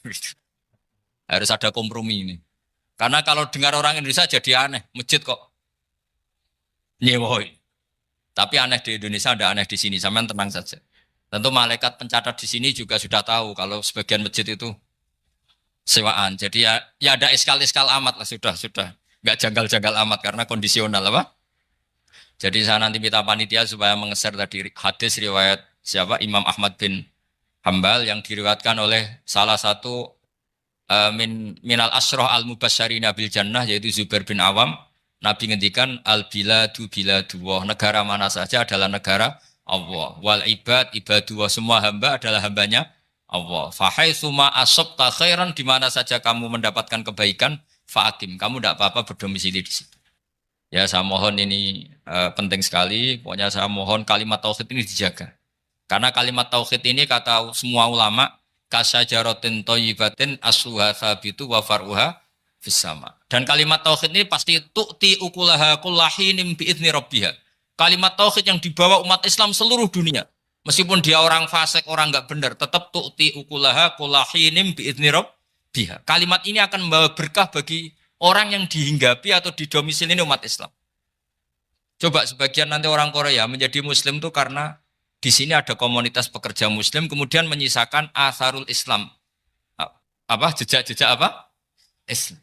Harus ada kompromi ini. Karena kalau dengar orang Indonesia jadi aneh, masjid kok nyewoi. Tapi aneh di Indonesia, ada aneh di sini. Sampean tenang saja. Tentu malaikat pencatat di sini juga sudah tahu kalau sebagian masjid itu sewaan. Jadi ya ada eskal-eskal amat lah, sudah. Enggak janggal-janggal amat karena kondisional Jadi saya nanti minta panitia supaya mengeser tadi hadis riwayat siapa? Imam Ahmad bin Hambal yang diriwayatkan oleh salah satu minal asroh al-mubasyarina bil jannah yaitu Zubair bin Awam. Nabi ngendikan al-biladu biladullah, negara mana saja adalah negara Allah. Wal ibad ibadullah, semua hamba adalah hambanya Allah. Fahaitsuma asabta khairan, di mana saja kamu mendapatkan kebaikan, fa'akim, kamu tidak apa-apa berdomisili di situ. Ya saya mohon ini penting sekali, pokoknya saya mohon kalimat tauhid ini dijaga. Karena kalimat tauhid ini kata semua ulama, kasyajaratin thayyibatin asluha tsabitu wa far'uha fis sama. Dan kalimat tauhid ini pasti tu'ti ukulaha kullahinim bi'izni rabbiha. Kalimat tauhid yang dibawa umat Islam seluruh dunia. Meskipun dia orang fasik, orang enggak benar, tetap tu'ti ukulaha kullahinim bi'izni rabbiha. Kalimat ini akan membawa berkah bagi orang yang dihinggapi atau didomisili umat Islam. Coba sebagian nanti orang Korea menjadi muslim itu karena di sini ada komunitas pekerja muslim kemudian menyisakan atharul Islam. Jejak-jejak Islam.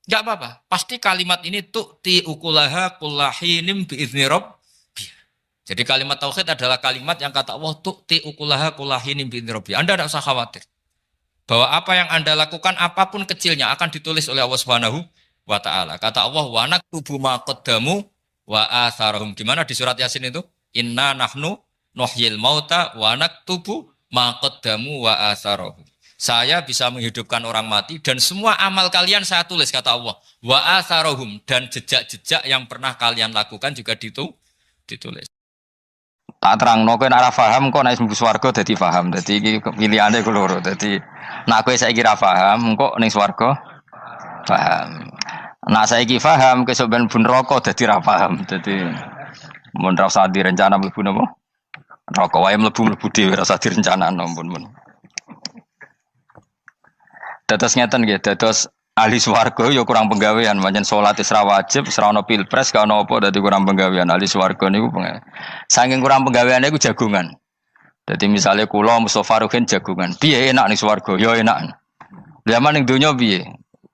Enggak apa-apa. Pasti kalimat ini tu'ti ukulaha kullahinim bi'izni rabbiha. Jadi kalimat tauhid adalah kalimat yang kata Allah tu'ti ukulaha kullahinim bi'izni rabbiha. Anda tidak usah khawatir. Bahwa apa yang Anda lakukan apapun kecilnya akan ditulis oleh Allah Subhanahu wa taala. Kata Allah wa naktubu ma qaddamu wa atharahum. Gimana di surat Yasin itu? Inna nahnu nuhyil mauta wa naktubu ma qaddamu wa atharahum. Saya bisa menghidupkan orang mati dan semua amal kalian saya tulis kata Allah. Wa atharahum, dan jejak-jejak yang pernah kalian lakukan juga ditulis. Tak terangno kowe nek ora paham kok nek mlebu swarga dadi paham. Dadi iki pilihane ku loro. Dadi nek kowe saiki ra paham kok ning swarga paham. Nek saiki paham kesuk ben neraka dadi ra paham. Dadi mun ra usah direncana mlebu napa? Rokok wae mlebu-mlebu dhewe rasa direncanakno ampun. Dados ngeten nggih, dados ahli swarga ya kurang penggawean, pancen salat wis ra wajib, wis ra ono pilpres, gak ono apa dadi kurang penggawean. Ahli swarga niku saking kurang penggaweane iku jagungan. Dadi misale kula Mustofa Ruhin jagungan. Piye enak ning swarga? Ya enak. Zaman ning donya piye?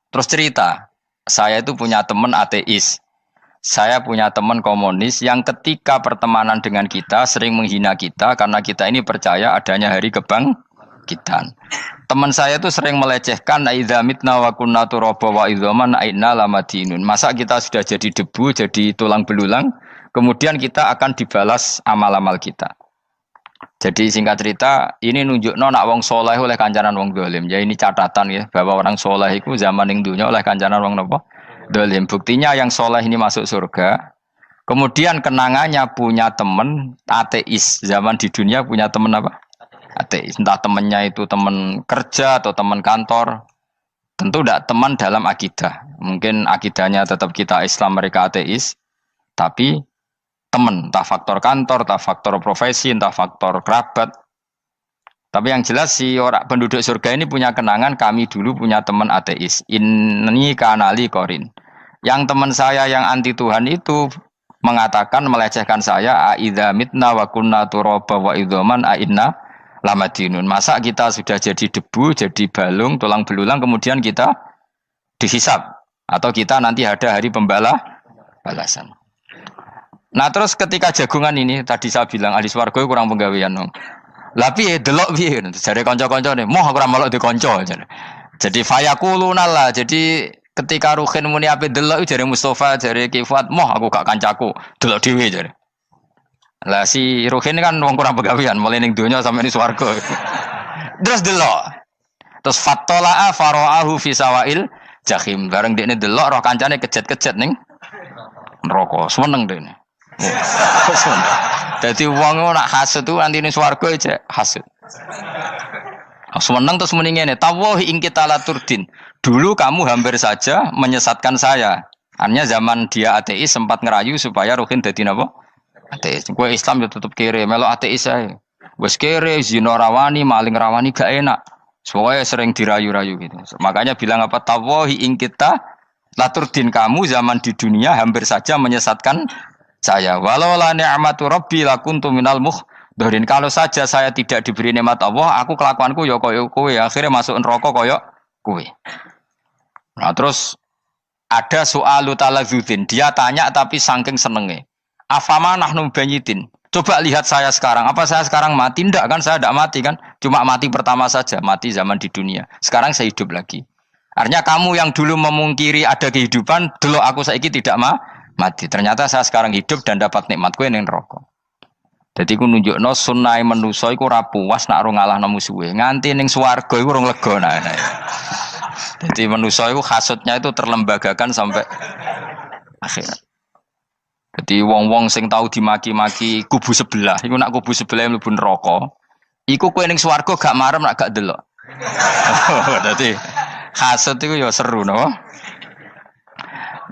Terus cerita, saya itu punya teman ateis. Saya punya teman komunis yang ketika pertemanan dengan kita sering menghina kita karena kita ini percaya adanya hari kebangkitan. Teman saya itu sering melecehkan idza mitna wa kunna turaba wa idzaman aina lamadinun. Masa kita sudah jadi debu, jadi tulang belulang, kemudian kita akan dibalas amal-amal kita. Jadi singkat cerita, ini nunjukno nak wong soleh oleh kancanan wong dolim. Ya ini catatan ya bahwa orang soleh itu zaman ning dunya oleh kancanan wong napa? Dolim. Buktinya yang soleh ini masuk surga. Kemudian kenangannya punya teman ateis. Zaman di dunia punya teman apa? Ateis. Entah temannya itu teman kerja atau teman kantor. Tentu tidak teman dalam akidah. Mungkin akidahnya tetap kita Islam, mereka ateis. Tapi teman, entah faktor kantor, entah faktor profesi, entah faktor kerabat. Tapi yang jelas si orang penduduk surga ini punya kenangan, kami dulu punya teman ateis. Ini kanali korin. Yang teman saya yang anti Tuhan itu mengatakan, melecehkan saya, aidza mitna wa kunna turaba wa idzaman ainna lamadinun. Masa kita sudah jadi debu, jadi balung, tulang belulang, kemudian kita dihisab. Atau kita nanti ada hari balasan. Nah terus ketika jagungan ini, tadi saya bilang ahli swarga kurang penggawean. Lah piye delok piye jare kanca-kancane moh aku ora melok di kanca jadi fayaquluna lah. Jadi ketika Ruhin muni ape delok jare Mustofa jare Kifat moh aku gak kancaku delok dhewe jare. Lah si Ruhin kan wong kurang pegawean mulai ning donya sampe ning swarga. Terus delok. Terus fattala'a fara'ahu fi sawail jahim. Bareng dekne delok roh kancane kejet-kejet ning neraka. Seneng dekne. Jadi wong nak hasud tu nanti ning swarga aja hasud. Seneng terus muni ngene, tawahi ing kita laturdin. Dulu kamu hampir saja menyesatkan saya. Artinya zaman dia ateis sempat ngerayu supaya Ruhin dadi napa? Ateis. Kowe Islam yo tetep kere, melok ateis ae. Wis kere, zina rawani, maling rawani gak enak. Soalnya sering dirayu-rayu gitu. Makanya bilang apa? Tawahi ing kita laturdin, kamu zaman di dunia hampir saja menyesatkan saya. Walau la ni'matu rabbi lakuntu minal muhdharin. Kalau saja saya tidak diberi nikmat Allah, aku kelakuanku ya koyo kowe, akhirnya masuk neraka koyo kowe. Nah, terus ada soalu talazudin. Dia tanya tapi saking senenge. Afama nahnu banyitin. Coba lihat saya sekarang. Apa saya sekarang mati? Tidak kan, saya tidak mati kan. Cuma mati pertama saja, mati zaman di dunia. Sekarang saya hidup lagi. Artinya kamu yang dulu memungkiri ada kehidupan, dulu aku saiki tidak mati. Ternyata saya sekarang hidup dan dapat nikmat kowe ning neraka. Dadi ku nunjukno sunnahe manusa iku ora puas nak ora ngalahno musuhe. Nganti ning swarga iku ora lega nah. Dadi manusa iku hasudnya itu terlembagakan sampai akhirat. Dadi wong-wong sing tahu dimaki-maki kubu sebelah, iku nak kubu sebelah mlebu neraka, iku kowe ning swarga gak marem nak gak delok. Dadi hasud iku ya seru no.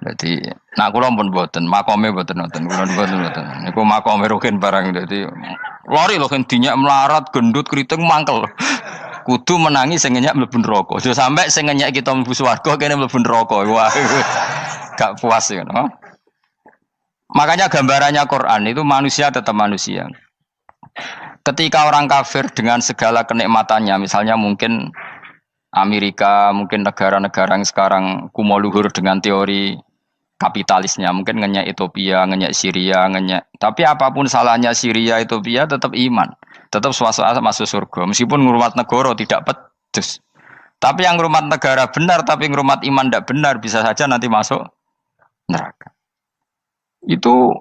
Jadi, nak kula pun boten, makome boten nonton, kula boten. Niku makome Ruhin barang dadi lari lho kan dinyak melarat, gendut, kriting mangkel. Kudu menangi sing ngenyak mlebu neraka. Aja sampe sing ngenyak kita mlebu swarga kene mlebu neraka. Wah. Gak puas ya, no? Makanya gambarannya Quran itu manusia tetap manusia. Ketika orang kafir dengan segala kenikmatannya, misalnya mungkin Amerika, mungkin negara-negara yang sekarang kumo luhur dengan teori kapitalisnya, mungkin ngenyak Ethiopia, ngenyak Syria, ngenyak. Tapi apapun salahnya Syria, Ethiopia tetap iman, tetap suasana masuk surga. Meskipun ngurmat negara tidak pedes. Tapi yang ngurmat negara benar, tapi ngurmat iman tidak benar, bisa saja nanti masuk neraka. Itu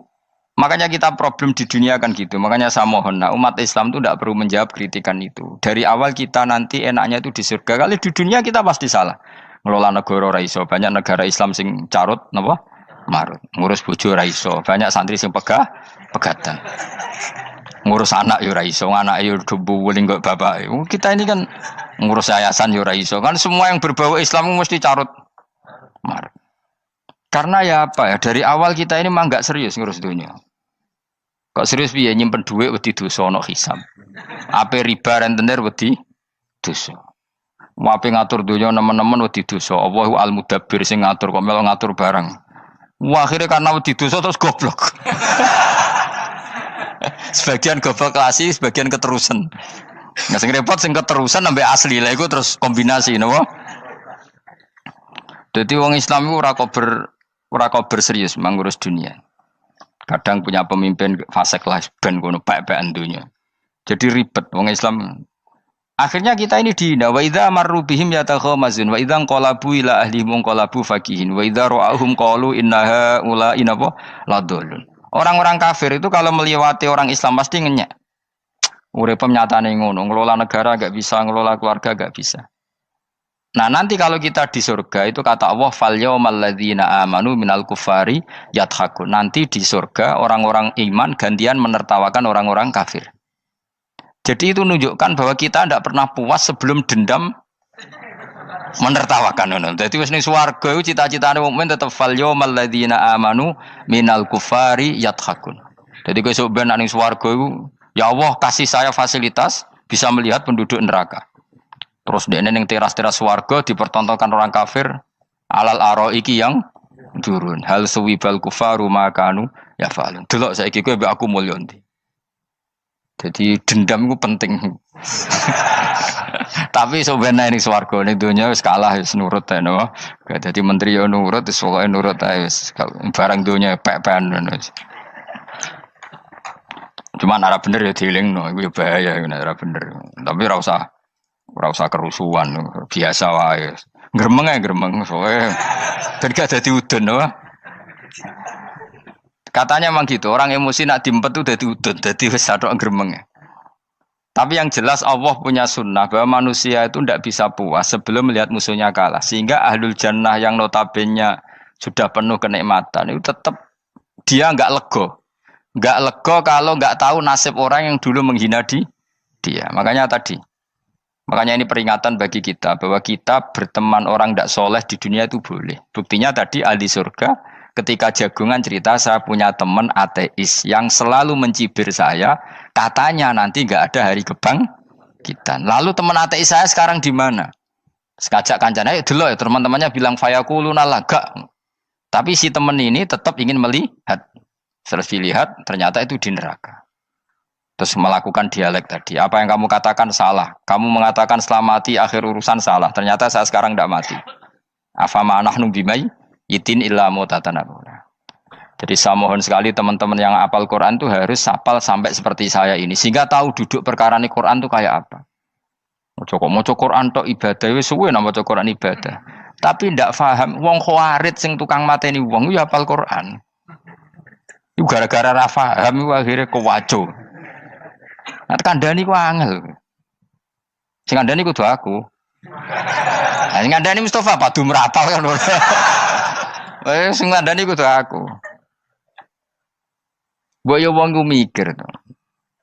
makanya kita problem di dunia kan gitu. Makanya saya mohon, nah, umat Islam itu tidak perlu menjawab kritikan itu. Dari awal kita nanti enaknya itu di surga. Kali di dunia kita pasti salah. Ngelola negara ra iso, banyak negara Islam sing carut napa? Marut. Ngurus bojo ra iso, banyak santri sing pegatan. Ngurus anak yo ra iso, anak yo dubuling kok bapak. Kita ini kan ngurus yayasan yo ra iso. Kan semua yang berbau Islam mesti carut marut. Karena ya apa ya, dari awal kita ini memang enggak serius ngurus dunia. Kok serius piye nyimpen dhuwit wedi dosa ana hisab. Ape riba rentenir wedi dosa. Wape ngatur donya nemen-nemen wedi dosa. Allahu al-mudabbir sing ngatur kok melo ngatur barang. Wah, akhirnya karena wedi dosa terus goblok. Sebagian goblok klasik, sebagian keterusan. Nah, sing repot sing keterusan sampai asli lah iku terus kombinasi napa? Dadi wong Islam iku ora kober serius mangurus dunia. Kadang punya pemimpin fasik lah ben kono bae-baean dunia. Jadi ribet wong Islam. Akhirnya kita ini dihina wa idza marru bihim yatakhamazun wa idza qalabu ila ahlihim qalabu fakihin wa idza ra'ahum qalu innaha ula inapa ladallun. Orang-orang kafir itu kalau melewati orang Islam pasti ngenyek. Urip nyatane ngono, ngelola negara enggak bisa, ngelola keluarga enggak bisa. Nah, nanti kalau kita di surga itu kata Allah fal yaumal ladzina amanu minal kufari yadhakun. Nanti di surga orang-orang iman gantian menertawakan orang-orang kafir. Jadi itu menunjukkan bahwa kita tidak pernah puas sebelum dendam menertawakan. Jadi wis ning swarga iku cita-citane mukmin tetep fal yaumal ladzina amanu minal kufari yadhakun. Jadi kowe sok ben ning swarga iku ya Allah kasih saya fasilitas bisa melihat penduduk neraka. Terus dene ning teras-teras swarga dipertontonkan orang kafir alal araiki yang turun. Hal suwibal kufaru makanu ya falun. Delok saiki kowe mbek aku mulya ndi. Jadi dendam itu penting. Tapi sebenarnya ini swarga ning donya wis kalah wis nurut ae no. Dadi menteri yo nurut wis pokoke nurut ae wis barang donya pek-pekan ngono. Cuman ora bener ya dielingno iku ya bahaya ora bener. Tapi ora usah kerusuhan biasa wae. Gremeng ae gremeng soalnya gak dadi udun no. Katanya memang gitu, orang emosi nak diempet itu dadi udun, dadi wis sadok gremeng. Tapi yang jelas Allah punya sunnah bahwa manusia itu tidak bisa puas sebelum melihat musuhnya kalah. Sehingga ahlul jannah yang notabene sudah penuh kenikmatan itu tetap dia enggak lego. Enggak lego kalau enggak tahu nasib orang yang dulu menghina dia. Makanya ini peringatan bagi kita bahwa kita berteman orang tidak soleh di dunia itu boleh. Buktinya tadi ahli surga ketika jagungan cerita saya punya teman ateis yang selalu mencibir saya, katanya nanti nggak ada hari kebangkitan. Lalu teman ateis saya sekarang di mana? Sekajak kancana, dulu ya teman-temannya bilang fayakuluna laga. Tapi si teman ini tetap ingin melihat. Setelah dilihat ternyata itu di neraka. Terus melakukan dialek tadi. Apa yang kamu katakan salah. Kamu mengatakan setelah mati akhir urusan salah. Ternyata saya sekarang tidak mati. Afama nahnu bimai itin illa mutatanabuna. Jadi saya mohon sekali teman-teman yang hafal Quran itu harus hafal sampai seperti saya ini. Sehingga tahu duduk perkara ini Quran itu kayak apa. Moco Quran tok ibadah. Wis suwe nama moco Quran ibadah. Tapi ndak paham. Wong khawarit sing tukang mateni wong ya hafal Quran. Itu gara-gara ra paham itu akhirnya kewaco. Nah kandhani ku angel. Sing kandhani kudu aku. Nah sing kandhani Mustafa padu merapal kan. Sing kandhani kudu aku. Mbok yo wong ku mikir to.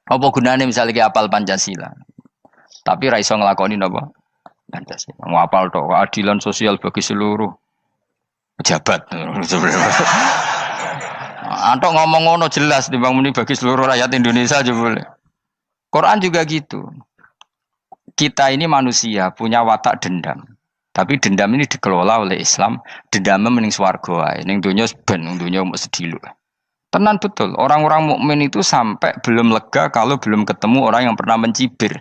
Apa gunane misalnya ki apal Pancasila. Tapi ra iso nglakoni napa? Pancasila. Ngapal tok keadilan sosial bagi seluruh pejabat. Antok ngomong ngono jelas timbang muni bagi seluruh rakyat Indonesia aja boleh. Quran juga gitu. Kita ini manusia punya watak dendam. Tapi dendam ini dikelola oleh Islam. Dendamnya mending swarga wae. Ning donya ben, ning donya mesti dilu. Tenan betul. Orang-orang mukmin itu sampai belum lega kalau belum ketemu orang yang pernah mencibir.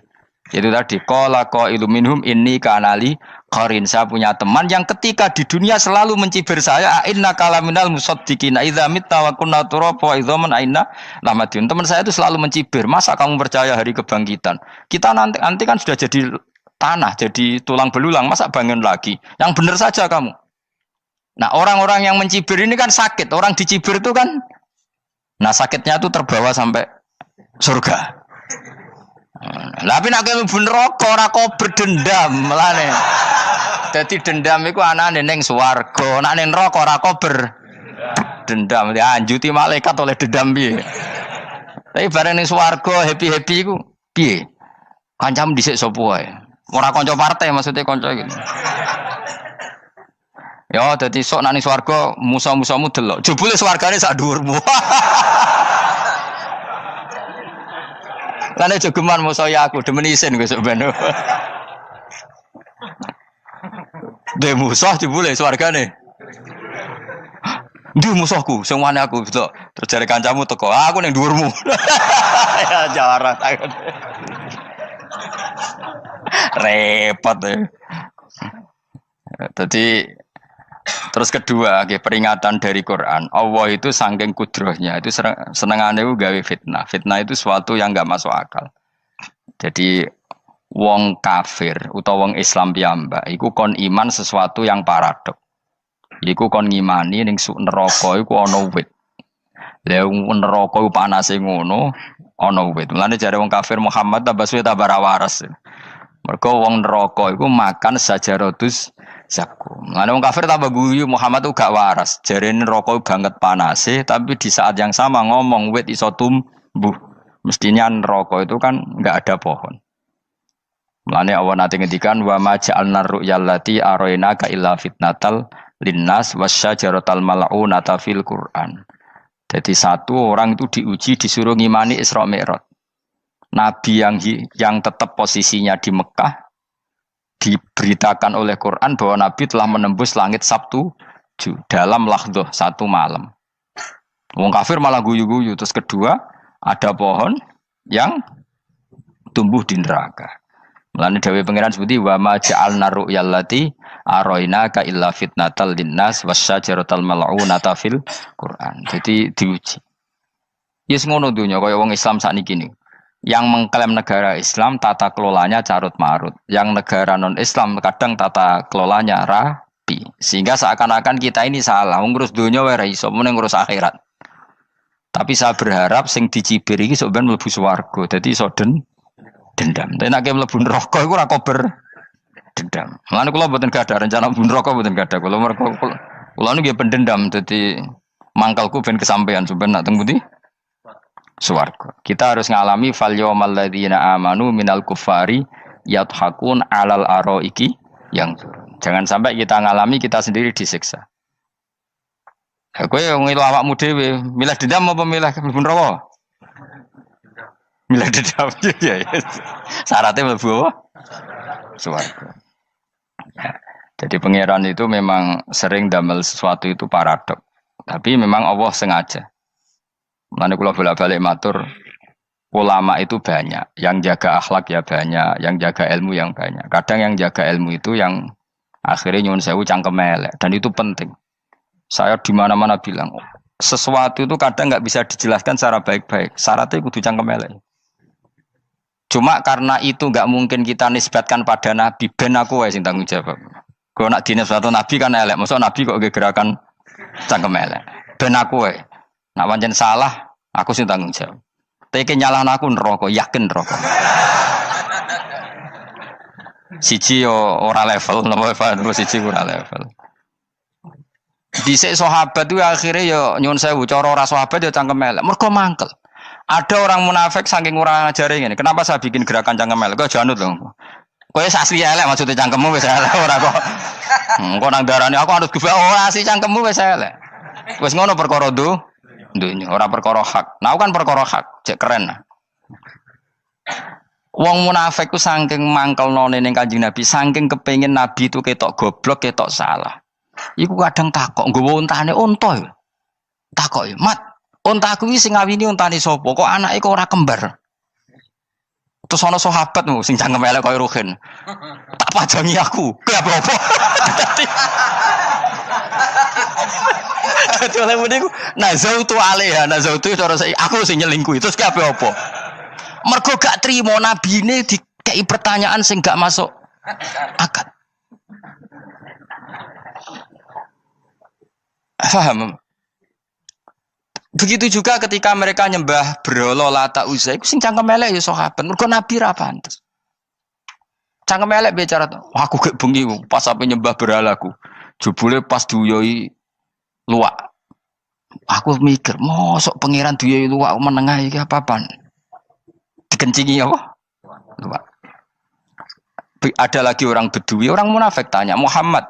Yaitu tadi qala qailu minhum inni kanali qarin. Saya punya teman yang ketika di dunia selalu mencibir saya, inna kalaminal musaddiqina idza mitta wa kunna turaba wa idzaman aina lamadun. Teman saya itu selalu mencibir, masa kamu percaya hari kebangkitan? Kita nanti kan sudah jadi tanah, jadi tulang belulang, masa bangun lagi? Yang benar saja kamu. Nah, orang-orang yang mencibir ini kan sakit. Orang dicibir itu kan sakitnya itu terbawa sampai surga. Tapi nek kowe mlebu neraka ora kok berdendam melane. Dadi dendam iku anane ning swarga, nek ning neraka ora kok berdendam. Dianjuti malaikat oleh dendam piye. Tapi bareng ning swarga happy-happy iku piye? Kancamu dhisik sapa wae. Ora kanca partai maksudnya kanca gitu. Ya dadi sok nek ning swarga musa-musamu delok. Jebule swargane sak dhuwurmu. Lan aja geman musuh ya aku demen isin gue sebenarnya. Dhe musuh jebule swargane. Ndi musuhku sing wane aku betul. Terus jare kancamu teko, aku ning dhuwurmu. Ya jarak. Repot ya. Jadi terus kedua, peringatan dari Quran. Allah itu saking kudrohnya itu senengane ku gawe fitnah. Fitnah itu sesuatu yang enggak masuk akal. Jadi wong kafir utawa wong Islam piyambak iku kon iman sesuatu yang paradok. Iku kon ngimani ning neraka iku ana wit. Lah neraka iku panase ngono, ana wit. Mulane jare wong kafir Muhammad tambah suwe tambah ra waras. Mergo wong neraka iku makan sajaratus zakum. Mulane wong kafir tambah guyu Muhammad tuh gak waras. Jarene neraka banget panase, tapi di saat yang sama ngomong wit iso tumbuh. Mestinya neraka itu kan enggak ada pohon. Mulane Allah nate ngendikan wa ma ja'alna ru'yallati arainaka illa fitnatal linnas wasyajaratal mal'unata fil Qur'an. Jadi satu orang itu diuji disuruh ngimani Isra Mi'raj. Nabi yang tetap posisinya di Mekah diberitakan oleh Quran bahwa Nabi telah menembus langit Sabtu dalam lahdoh satu malam. Wong kafir malah guyu-guyu. Terus kedua, ada pohon yang tumbuh di neraka. Mulane dawuh pangeran sebuti wa ma ja'alna ru'yallati arainaka illa fitnatal linnas wasyajaratal mal'unata fil Quran. Jadi diuji. Yes ngono dunya kaya wong Islam sakniki niku. Yang mengklaim negara Islam tata kelolanya carut marut. Yang negara non Islam kadang tata kelolanya rapi. Sehingga seakan-akan kita ini salah. Ngurus dunia wae ra iso, mending ngurus akhirat. Tapi saya berharap sing dicibir iki sok ben mlebu swarga. Dadi iso dendam. Tapi nek mlebu neraka iku ora kober dendam. Mulane kula mboten gadah rencana mlebu neraka mboten gadah. Kula niku nggih pendendam dadi mangkalku ben kesampaian sampeyan nak teng pundi? Swarga. Kita harus ngalami fal yawmal ladzina amanu minal kuffari yadhakun alal araiki yang jangan sampai kita ngalami kita sendiri disiksa. Kowe ngilu awakmu dhewe, milih dendam apa milih mlebu neraka? Milih dendam ya. Syaratnya mlebu apa? Swarga. Ya. Jadi pangeran itu memang sering damel sesuatu itu paradok. Tapi memang Allah sengaja. Mulane kula bolak-balik matur, ulama itu banyak, yang jaga akhlak ya banyak, yang jaga ilmu yang banyak. Kadang yang jaga ilmu itu yang akhirnya nyuwun sewu cangkem elek dan itu penting. Saya di mana-mana bilang, sesuatu itu kadang nggak bisa dijelaskan secara baik-baik. Syaratnya kudu cangkem elek. Cuma karena itu nggak mungkin kita nisbatkan pada nabi, ben aku wae sing tanggung jawab. Kalau nak dinisbatkan nabi kan elek, maksud nabi kok gerakan cangkem elek. Ben aku wae. Nak pancen salah, aku sing tanggung jawab. Teke nyalahno aku neraka, yakin neraka. Siji yo ora level, napa terus siji ora level. Dhisik sahabat itu akhirnya yo nyuwun sewu cara ora sahabat yo cangkem elek. Mergo mangkel. Ada orang munafik saking ora ngajari ngene. Kenapa saya bikin gerakan cangkem elek? Kok janut lho. Kowe asli elek maksudnya cangkemmu wis elek ora kok. Engko nang darane aku harus gebak ora asli cangkemmu wis elek. Wis ngono perkara dunya ora perkara hak. Nah kan perkara hak, cek keren. Wong munafik ku saking mangkelnone ning Kanjeng Nabi, saking kepengin Nabi itu ketok goblok, ketok salah. Iku kadang takok nggawa untane unta. Takok, "Mat, untaku iki sing ngawini untane sapa? Kok anake kok ora kembar?" Terus ana sahabatmu sing cangkem elek kaya Ruhin. Tak pajangi aku. Kowe apa-apa? Dadi oleh muni ku nazautu alaiha, nazautu cara aku sing nyelingkuhi. Terus ki apa? Mergo gak trimo nabine dikei pertanyaan sing gak masuk akal. Paham? Begitu juga ketika mereka nyembah berhala Lata Uzza iku sing cangkem elek ya sahabat. Mergo nabi ra pantes. Cangkem elek bicara, aku gak bengi pas sampe nyembah berhalaku. Jebule pas duyoi luwak. Aku mikir, mosok pangeran duyoi luwak menengah iki apa-apaan? Dikencingi apa? Luwak. Ada lagi orang Bedui, orang munafik tanya, "Muhammad,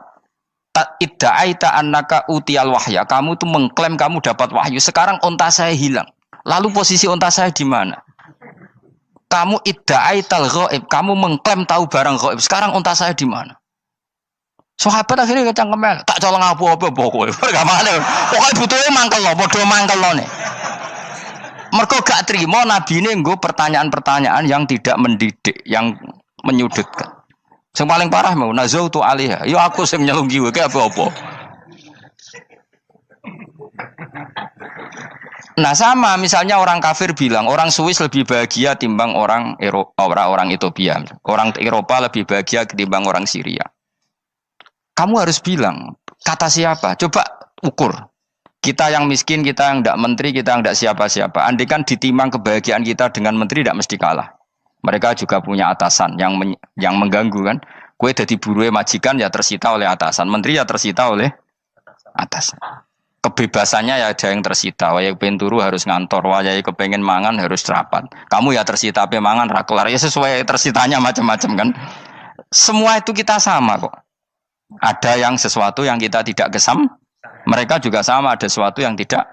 idda'aita annaka utiyal wahya." Kamu tuh mengklaim kamu dapat wahyu. Sekarang unta saya hilang. Lalu posisi unta saya di mana? kamu idda'aital ghaib, kamu mengklaim tahu barang ghaib. Sekarang unta saya di mana? Sahabat akhirnya kecangkem tak colong apa-apa pokoknya. Pergamane. Pokoke butuhe mangkel lo, padha mangkel nih. Mergo gak trimo nabine nggo pertanyaan-pertanyaan yang tidak mendidik, yang menyudutkan. Yang paling parah mau nazautu alaiha. Yo aku sing nyelunggi wae apa-apa. Nah sama misalnya orang kafir bilang orang Swiss lebih bahagia timbang orang orang Ethiopia, orang Eropa lebih bahagia ketimbang orang Syria. Kamu harus bilang kata siapa? Coba ukur. Kita yang miskin, kita yang tidak menteri, kita yang tidak siapa-siapa. Andai kan ditimang kebahagiaan kita dengan menteri tidak mesti kalah. Mereka juga punya atasan yang mengganggu kan. Kue jadi buruh majikan ya tersita oleh atasan, menteri ya tersita oleh atasan. Kebebasannya ya ada yang tersita. Wayai pengen turu harus ngantor, wayai kepengen mangan harus rapat. Kamu ya tersita pe mangan rakelar ya sesuai tersitanya macam-macam kan. Semua itu kita sama kok. Ada yang sesuatu yang kita tidak gesam, mereka juga sama ada sesuatu yang tidak.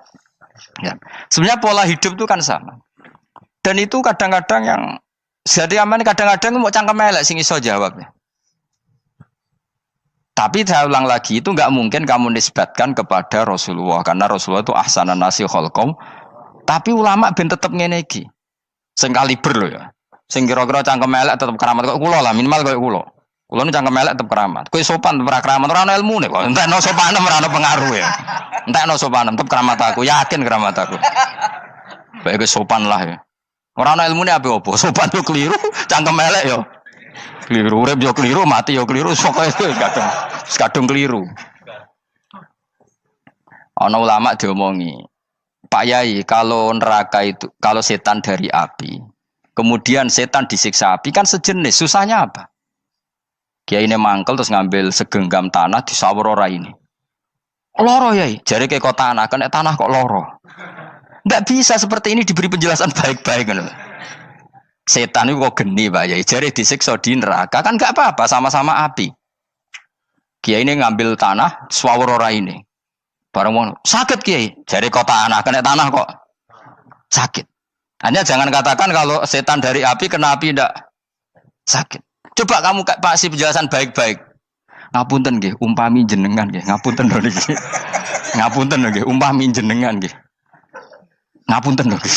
Ya. Sebenarnya pola hidup itu kan sama. Dan itu kadang-kadang yang jadi aman kadang-kadang mau cangkem elek sing iso jawabnya. Tapi saya ulang lagi itu enggak mungkin kamu nisbatkan kepada Rasulullah karena Rasulullah itu ahsanan nasi khalqum. Tapi ulama ben tetep ngene iki. Sing kaliber lho ya. Sing kira-kira cangkem elek tetep keramat kok kula lah minimal koyo kula. Kula nu cangkem elek tetep keramat. Kowe sopan tetep keramat ora ana ilmune kok. Entekno sopanem ora ana pengaruh ya. Entekno sopanem tetep keramat aku, yakin keramat aku. Baik sopan lah ya. Ora ana ilmune apa-apa. Sopan yo keliru, cangkem elek yo keliru, urip yo keliru, mati yo keliru, pokoke kadung keliru. Ana ulama diomongi, Pak Yai, kalau neraka itu, kalau setan dari api, kemudian setan disiksa api kan sejenis, susahnya apa? Kiai ini mangkel terus ngambil segenggam tanah di sawur ora ini. Loro Yai, jare ke kok tanah, kena tanah kok loro. Enggak bisa seperti ini diberi penjelasan baik-baik kan. Setan itu kok geni Pak Yai, jare disiksa di neraka kan enggak apa-apa, sama-sama api. Kiai ini ngambil tanah sawur ora ini. Barang wong sakit Kiai, jare kok tanah, kena tanah kok sakit. Hanya jangan katakan kalau setan dari api kena api ndak sakit. Coba kamu kasih penjelasan baik-baik. Ngapunten nggih, umpami jenengan nggih. Ngapunten lho niki. Ngapunten lho nggih, umpami jenengan nggih. Ngapunten lho nggih.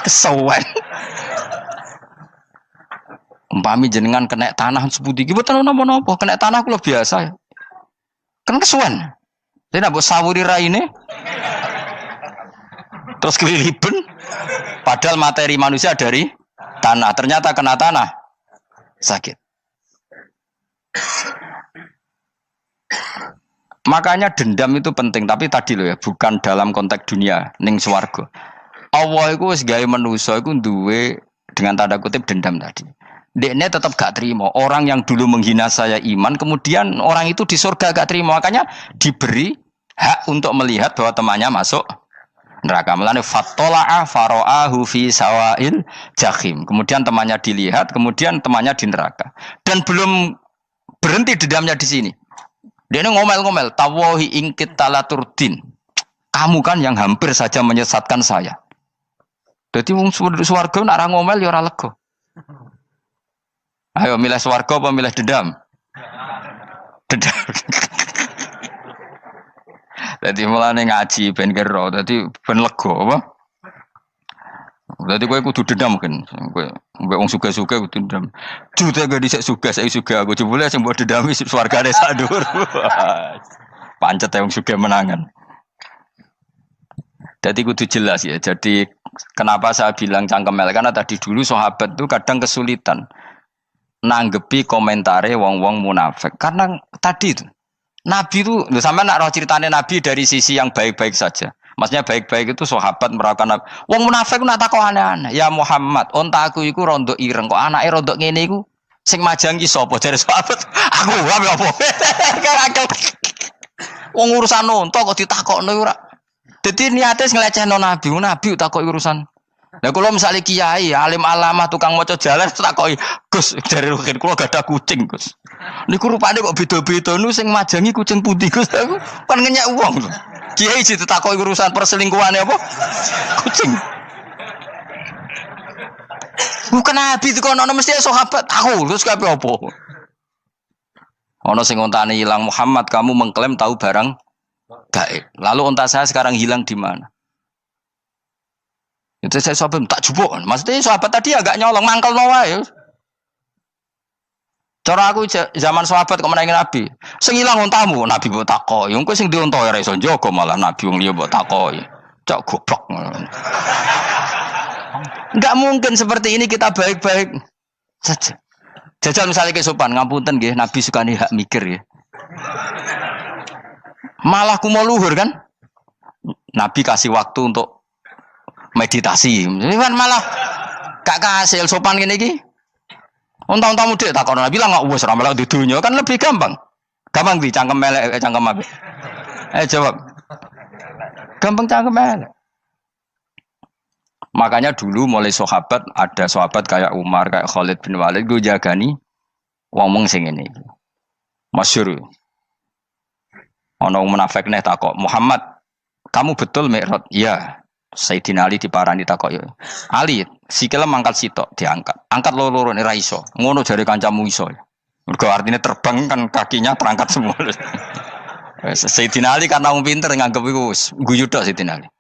Kesuwen. Umpami jenengan kena tanah sepundi iki mboten napa-napa, kena tanah kula biasa. Kan kesuwen. Dene mbok sawuri raine. Terus keliliben. Padahal materi manusia dari tanah, ternyata kena tanah. Sakit. Makanya dendam itu penting, tapi tadi loh ya, bukan dalam konteks dunia, ning swarga. Allah iku wis gawe manusa iku duwe dengan tanda kutip dendam tadi. Dekne tetap gak terima. Orang yang dulu menghina saya iman, kemudian orang itu di surga gak terima, makanya diberi hak untuk melihat bahwa temannya masuk neraka. Melane fattola'a fara'ahu fi sawail jahim. Kemudian temannya dilihat, kemudian temannya di neraka. Dan belum berhenti dendamnya di sini. Dia ngomel-ngomel, tawahi ingkit talaturdin. Kamu kan yang hampir saja menyesatkan saya. Jadi wong swarga nek ora ngomel ya ora lega. Ayo milih swarga apa milih dendam? Dendam. Jadi mulane ngaji ben kero, dadi ben lega apa? Dadi kowe kudu dendam kan. Kowe mbek wong suga-suga kudu dendam. Jute gak dhisik suga, saiki suga aku jebule sing mbok dendami swargane sak dhuwur. Pancet wong suga menangan. Jadi kudu jelas ya. Jadi kenapa saya bilang cangkemel karena tadi dulu sahabat itu kadang kesulitan nanggepi komentare wong-wong munafik. Karena tadi itu Nabi itu, sampai nak roh ceritanya Nabi dari sisi yang baik-baik saja. Maksudnya baik-baik itu sahabat merawakan Nabi. Wong munafik nak takok aneh-aneh. Ya Muhammad, onta aku iku rondo ireng kok anake rondo ngene iku sing majangi sapa jare sahabat. Aku apa? Wong urusan onta kok ditakokno ora. Dadi niate nglecehno Nabi, Nabi takok urusan. Lah kula misale kiai, alim alamah tukang maca jalan takoki, Gus, jare rukin kula gak ada kucing, Gus. Niku rupane kok beda-beda nu sing majangi kucing putih, Gus. Kan ngenyek wong. Kiai ditakoki urusan perselingkuhane apa? Kucing. Bukan Nabi itu kono mesti sahabat tahu terus kabeh apa? Ono sing ontane hilang Muhammad kamu mengklaim tahu barang gaib. Lalu onta saya sekarang hilang di mana? Itu saya sahabat tak jupuk. Maksudnya sahabat tadi agak nyolong mangkel no wae. Cara aku zaman sahabat kok menangi Nabi. Sing ilang ontamu Nabi mbok takoki. Wong kowe sing di onta ora iso njaga malah Nabi wong liya mbok takoki. Cok goblok. Enggak mungkin seperti ini kita baik-baik saja. Jajal misalnya ke sopan, ngapunten nggih, Nabi suka nih hak mikir ya. Malah ku mau luhur kan? Nabi kasih waktu untuk meditasi. Kan malah gak kasil sopan gini ki. Unta-untamu dek tak kono bilang nggak wes ramal di dunia kan lebih gampang. Gampang di cangkem melek cangkem apa? Jawab. Gampang cangkem melek. Makanya dulu mulai sahabat ada sahabat kayak Umar, kayak Khalid bin Walid gue jagani wong sing ini. Masyhur. Ono munafik nih takok, "Muhammad, kamu betul Mi'raj?" "Iya." Sayyidina Ali diparani takok yo. "Ali, sikile mangkat sitok diangkat. Angkat loro-loro ora iso. Ngono jare kancamu iso." Mergo artinya terbang kan kakinya terangkat semua. Sayyidina Ali karena wong pinter nganggep iku guyu tok Sayyidina Ali.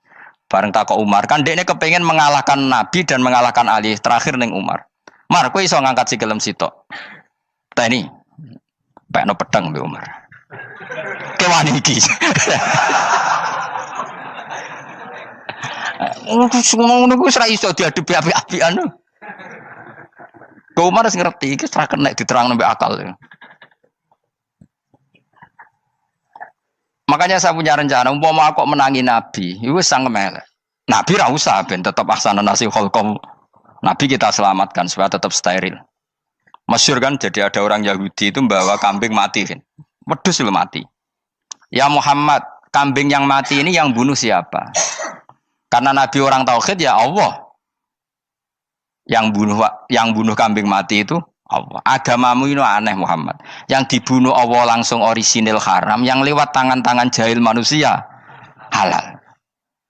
Bareng takok Umar, kan dekne kepengen mengalahkan Nabi dan mengalahkan Ali. Terakhir ning Umar. "Mar, kowe iso ngangkat sikilem sitok." "Ta ini." Pekno pedang mbek Umar. Kewan iki. Ngono ku wis ra iso diadepi api-apian. Kok Umar wis ngerti iki ora kena diterangno mbek akal. Makanya saya punya rencana, umpama aku menangi Nabi, itu sangat melek. Nabi ra usah ben tetap ahsana nasi kholqom. Nabi kita selamatkan supaya tetap steril. Masyhur kan, jadi ada orang Yahudi itu membawa kambing mati kan. Wedhus lu mati. "Ya Muhammad, kambing yang mati ini yang bunuh siapa?" Karena Nabi orang tauhid ya Allah. Yang bunuh kambing mati itu Allah. Agamamu ini aneh Muhammad. Yang dibunuh Allah langsung orisinil haram, yang lewat tangan-tangan jahil manusia halal.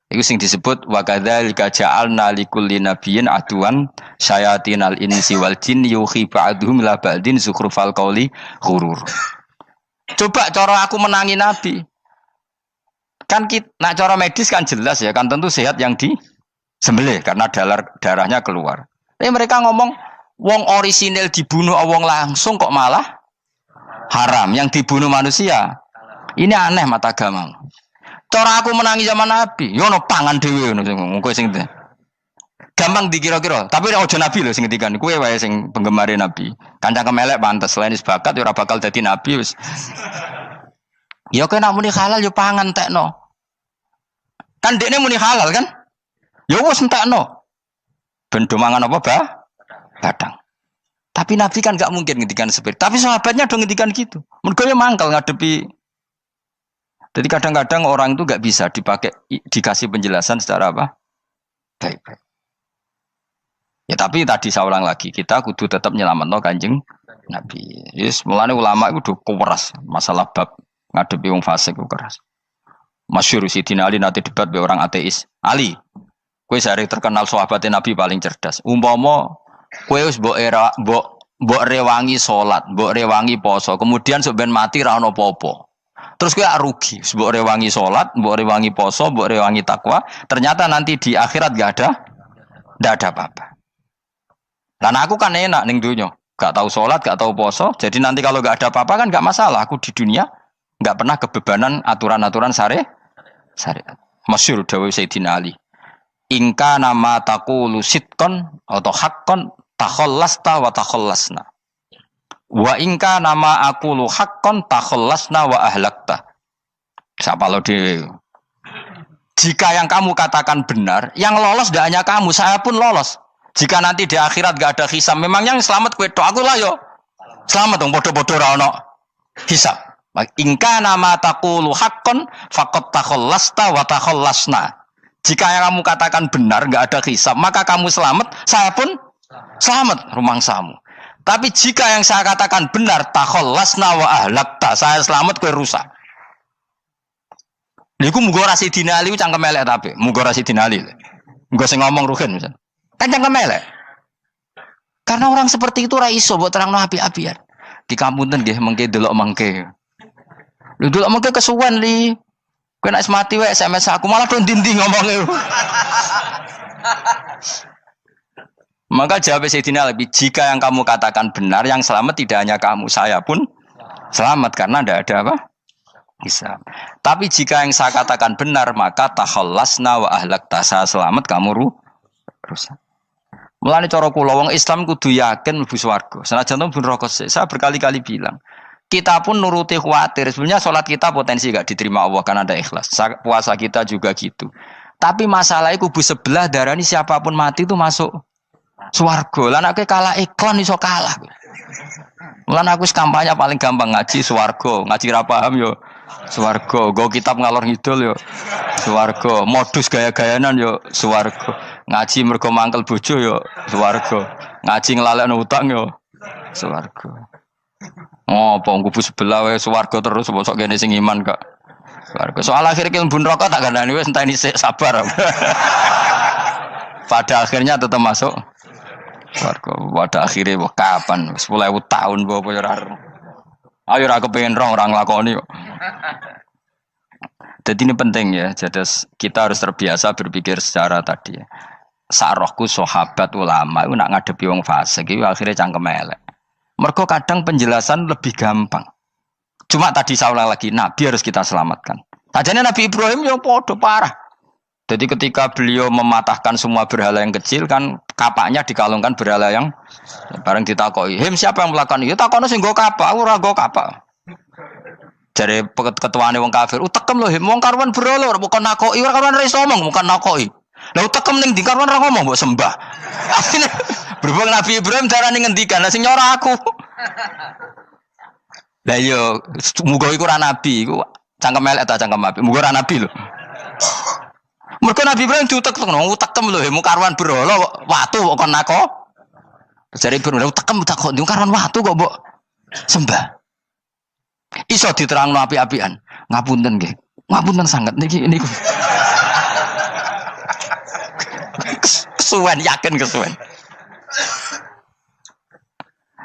Itu sing disebut wa kadzalika ja'alna likulli nabiyyin aduwan syayatinal insi wal jin yuhi ba'dhum la ba'din zukhrufal qauli ghurur. Coba cara aku menangi Nabi. Kan nak cara medis kan jelas ya, kan tentu sehat yang disembelih karena darahnya keluar. Tapi mereka ngomong wong orisinil dibunuh wong langsung kok malah haram yang dibunuh manusia. Ini aneh mata agama. Cara aku menangi zaman Nabi, yo no pangan dhewe ngono kowe sing gampang dikira-kira. Tapi ora aja Nabi lho sing ngendikan. Kowe wae sing penggemar Nabi. Kancang kemelek pantes selain sebakat yo ora bakal dadi nabi wis. Ya kowe nak muni halal yo pangan tekno. Kan dekne muni halal kan? Ya wis entekno. Ben do mangan apa, Bah? Badang. Tapi Nabi kan gak mungkin ngendikan seperti. Tapi sahabatnya dong ngendikan gitu. Mergo ya mangkel ngadepi. Jadi kadang-kadang orang itu gak bisa dikasih penjelasan secara apa? Baik-baik. Ya tapi tadi saya ulang lagi, kita kudu tetap nyelametno Kanjeng Nabi. Yes, mulane ulama itu keras masalah bab ngadepi wong fasik itu keras. Masyhur Sidina Ali nanti debat be orang ateis. "Ali, kowe sare terkenal sahabatnya Nabi paling cerdas. Umpama kowe wis mbok rewangi salat, mbok rewangi poso, kemudian sok ben mati ra ono apa-apa. Terus kowe rugi, mbok rewangi salat, mbok rewangi poso, mbok rewangi takwa, ternyata nanti di akhirat ndak ada apa-apa. Dan aku kan enak ning dunya, gak tahu salat, gak tahu poso, jadi nanti kalau gak ada apa-apa kan gak masalah. Aku di dunia gak pernah kebebanan aturan-aturan syariat. Masyhur dawuh Sayyidina Ali. Ingka nama taqulu sidqan atau haqqan takhallasta wa takhallasna. Wa ingka nama aqulu haqqan takhallasna wa ahlakta. Siapa lo dhewe? Jika yang kamu katakan benar, yang lolos tidak hanya kamu, saya pun lolos. Jika nanti di akhirat gak ada hisab, memangnya yang selamat kowe tok, aku lah yo. Selamat dong, bodoh-bodoh ra ono hisab. Ingka nama taqulu haqqan faqad takhallasta wa takhallasna. Jika yang kamu katakan benar, gak ada hisab, maka kamu selamat, saya pun selamat rumangsamu. Tapi jika yang saya katakan benar, takhallasna wa ahlakta, saya selamat kowe rusak. Niku muga ora Sidina Ali cangkem elek tapi, muga ora Sidina Ali. Muga sing ngomong Ruhin misal. Kan cangkem elek. Karena orang seperti itu ra iso mbok terangno api-apian. Di kampunten nggih mengke delok mengke. Lho delok mengke kesuwen li. Kowe nek mati wae SMS aku malah do ndi ngomongnya. Maka jawab Sayyidina Ali, jika yang kamu katakan benar, yang selamat tidak hanya kamu, saya pun selamat karena tidak ada apa? Islam. Tapi jika yang saya katakan benar, maka takhallasna wa ahlakta, saya selamat, kamu rusak. Mulane cara kula wong Islam kudu yakin mlebu swarga. Senajan to pun rokok sik. Saya berkali-kali bilang, kita pun nuruti khawatir. Sebenarnya sholat kita potensi gak diterima Allah karena ada ikhlas. Puasa kita juga gitu. Tapi masalahnya kubu sebelah darani siapapun mati itu masuk swarga. Lan aku kalah iklan iso kalah. Lan aku kampanye paling gampang ngaji swarga, ngaji ra paham yo swarga, go kitab ngalor ngidul yo swarga, modus gaya-gayanan yo swarga. Ngaji mergo mangkel bojo yo swarga. Ngaji nglalekno utang yo swarga. Oh, apa kubu sebelah wae swarga terus sok kene sing iman kok. Swarga. Soal akhir ki mlebu neraka tak kandhani wis enteni sik sabar. Pada akhirnya tetap masuk swarga. Pada akhirnya kapan? 10.000 tahun apa ya ora. Ayo ora kepengin orang nglakoni kok. Jadi ini penting ya. Jadi kita harus terbiasa berpikir secara tadi ya. Sarohku sahabat ulama itu nak ngadepi wong fasik iki akhirnya cangkem elek. Mergo kadang penjelasan lebih gampang. Cuma tadi saya ulang lagi, Nabi harus kita selamatkan. Tajane Nabi Ibrahim yang podo parah. Jadi ketika beliau mematahkan semua berhala yang kecil kan kapaknya dikalungkan berhala yang bareng ditakoki. Him siapa yang melakukan itu? Ya takono sing nggo kapak, ora nggo kapak. Jare ketuane wong kafir, utekem lho him wong karuan berhala ora bukan nakoki, ora karuan ra iso ngomong, bukan nakoki. Lah utekem ning ndi karuan ra ngomong mbok sembah. Berhubung Nabi Ibrahim darane ngendikan, sing nyora aku. Lah yo muga iku ora nabi, iku cangkem elek ta cangkem apik. Muga ora nabi lho. Mergo Nabi Ibrahim diutek-utek, utekem lho, mu karuan berhala watu kok kon nako. Jare Ibrahim utekem kok ndi karuan watu kok mbok sembah. Iso diterangno api-apian. Ngapunten nggih. Ngapunten sanget niki niku. Kesuwen yakin kesuwen.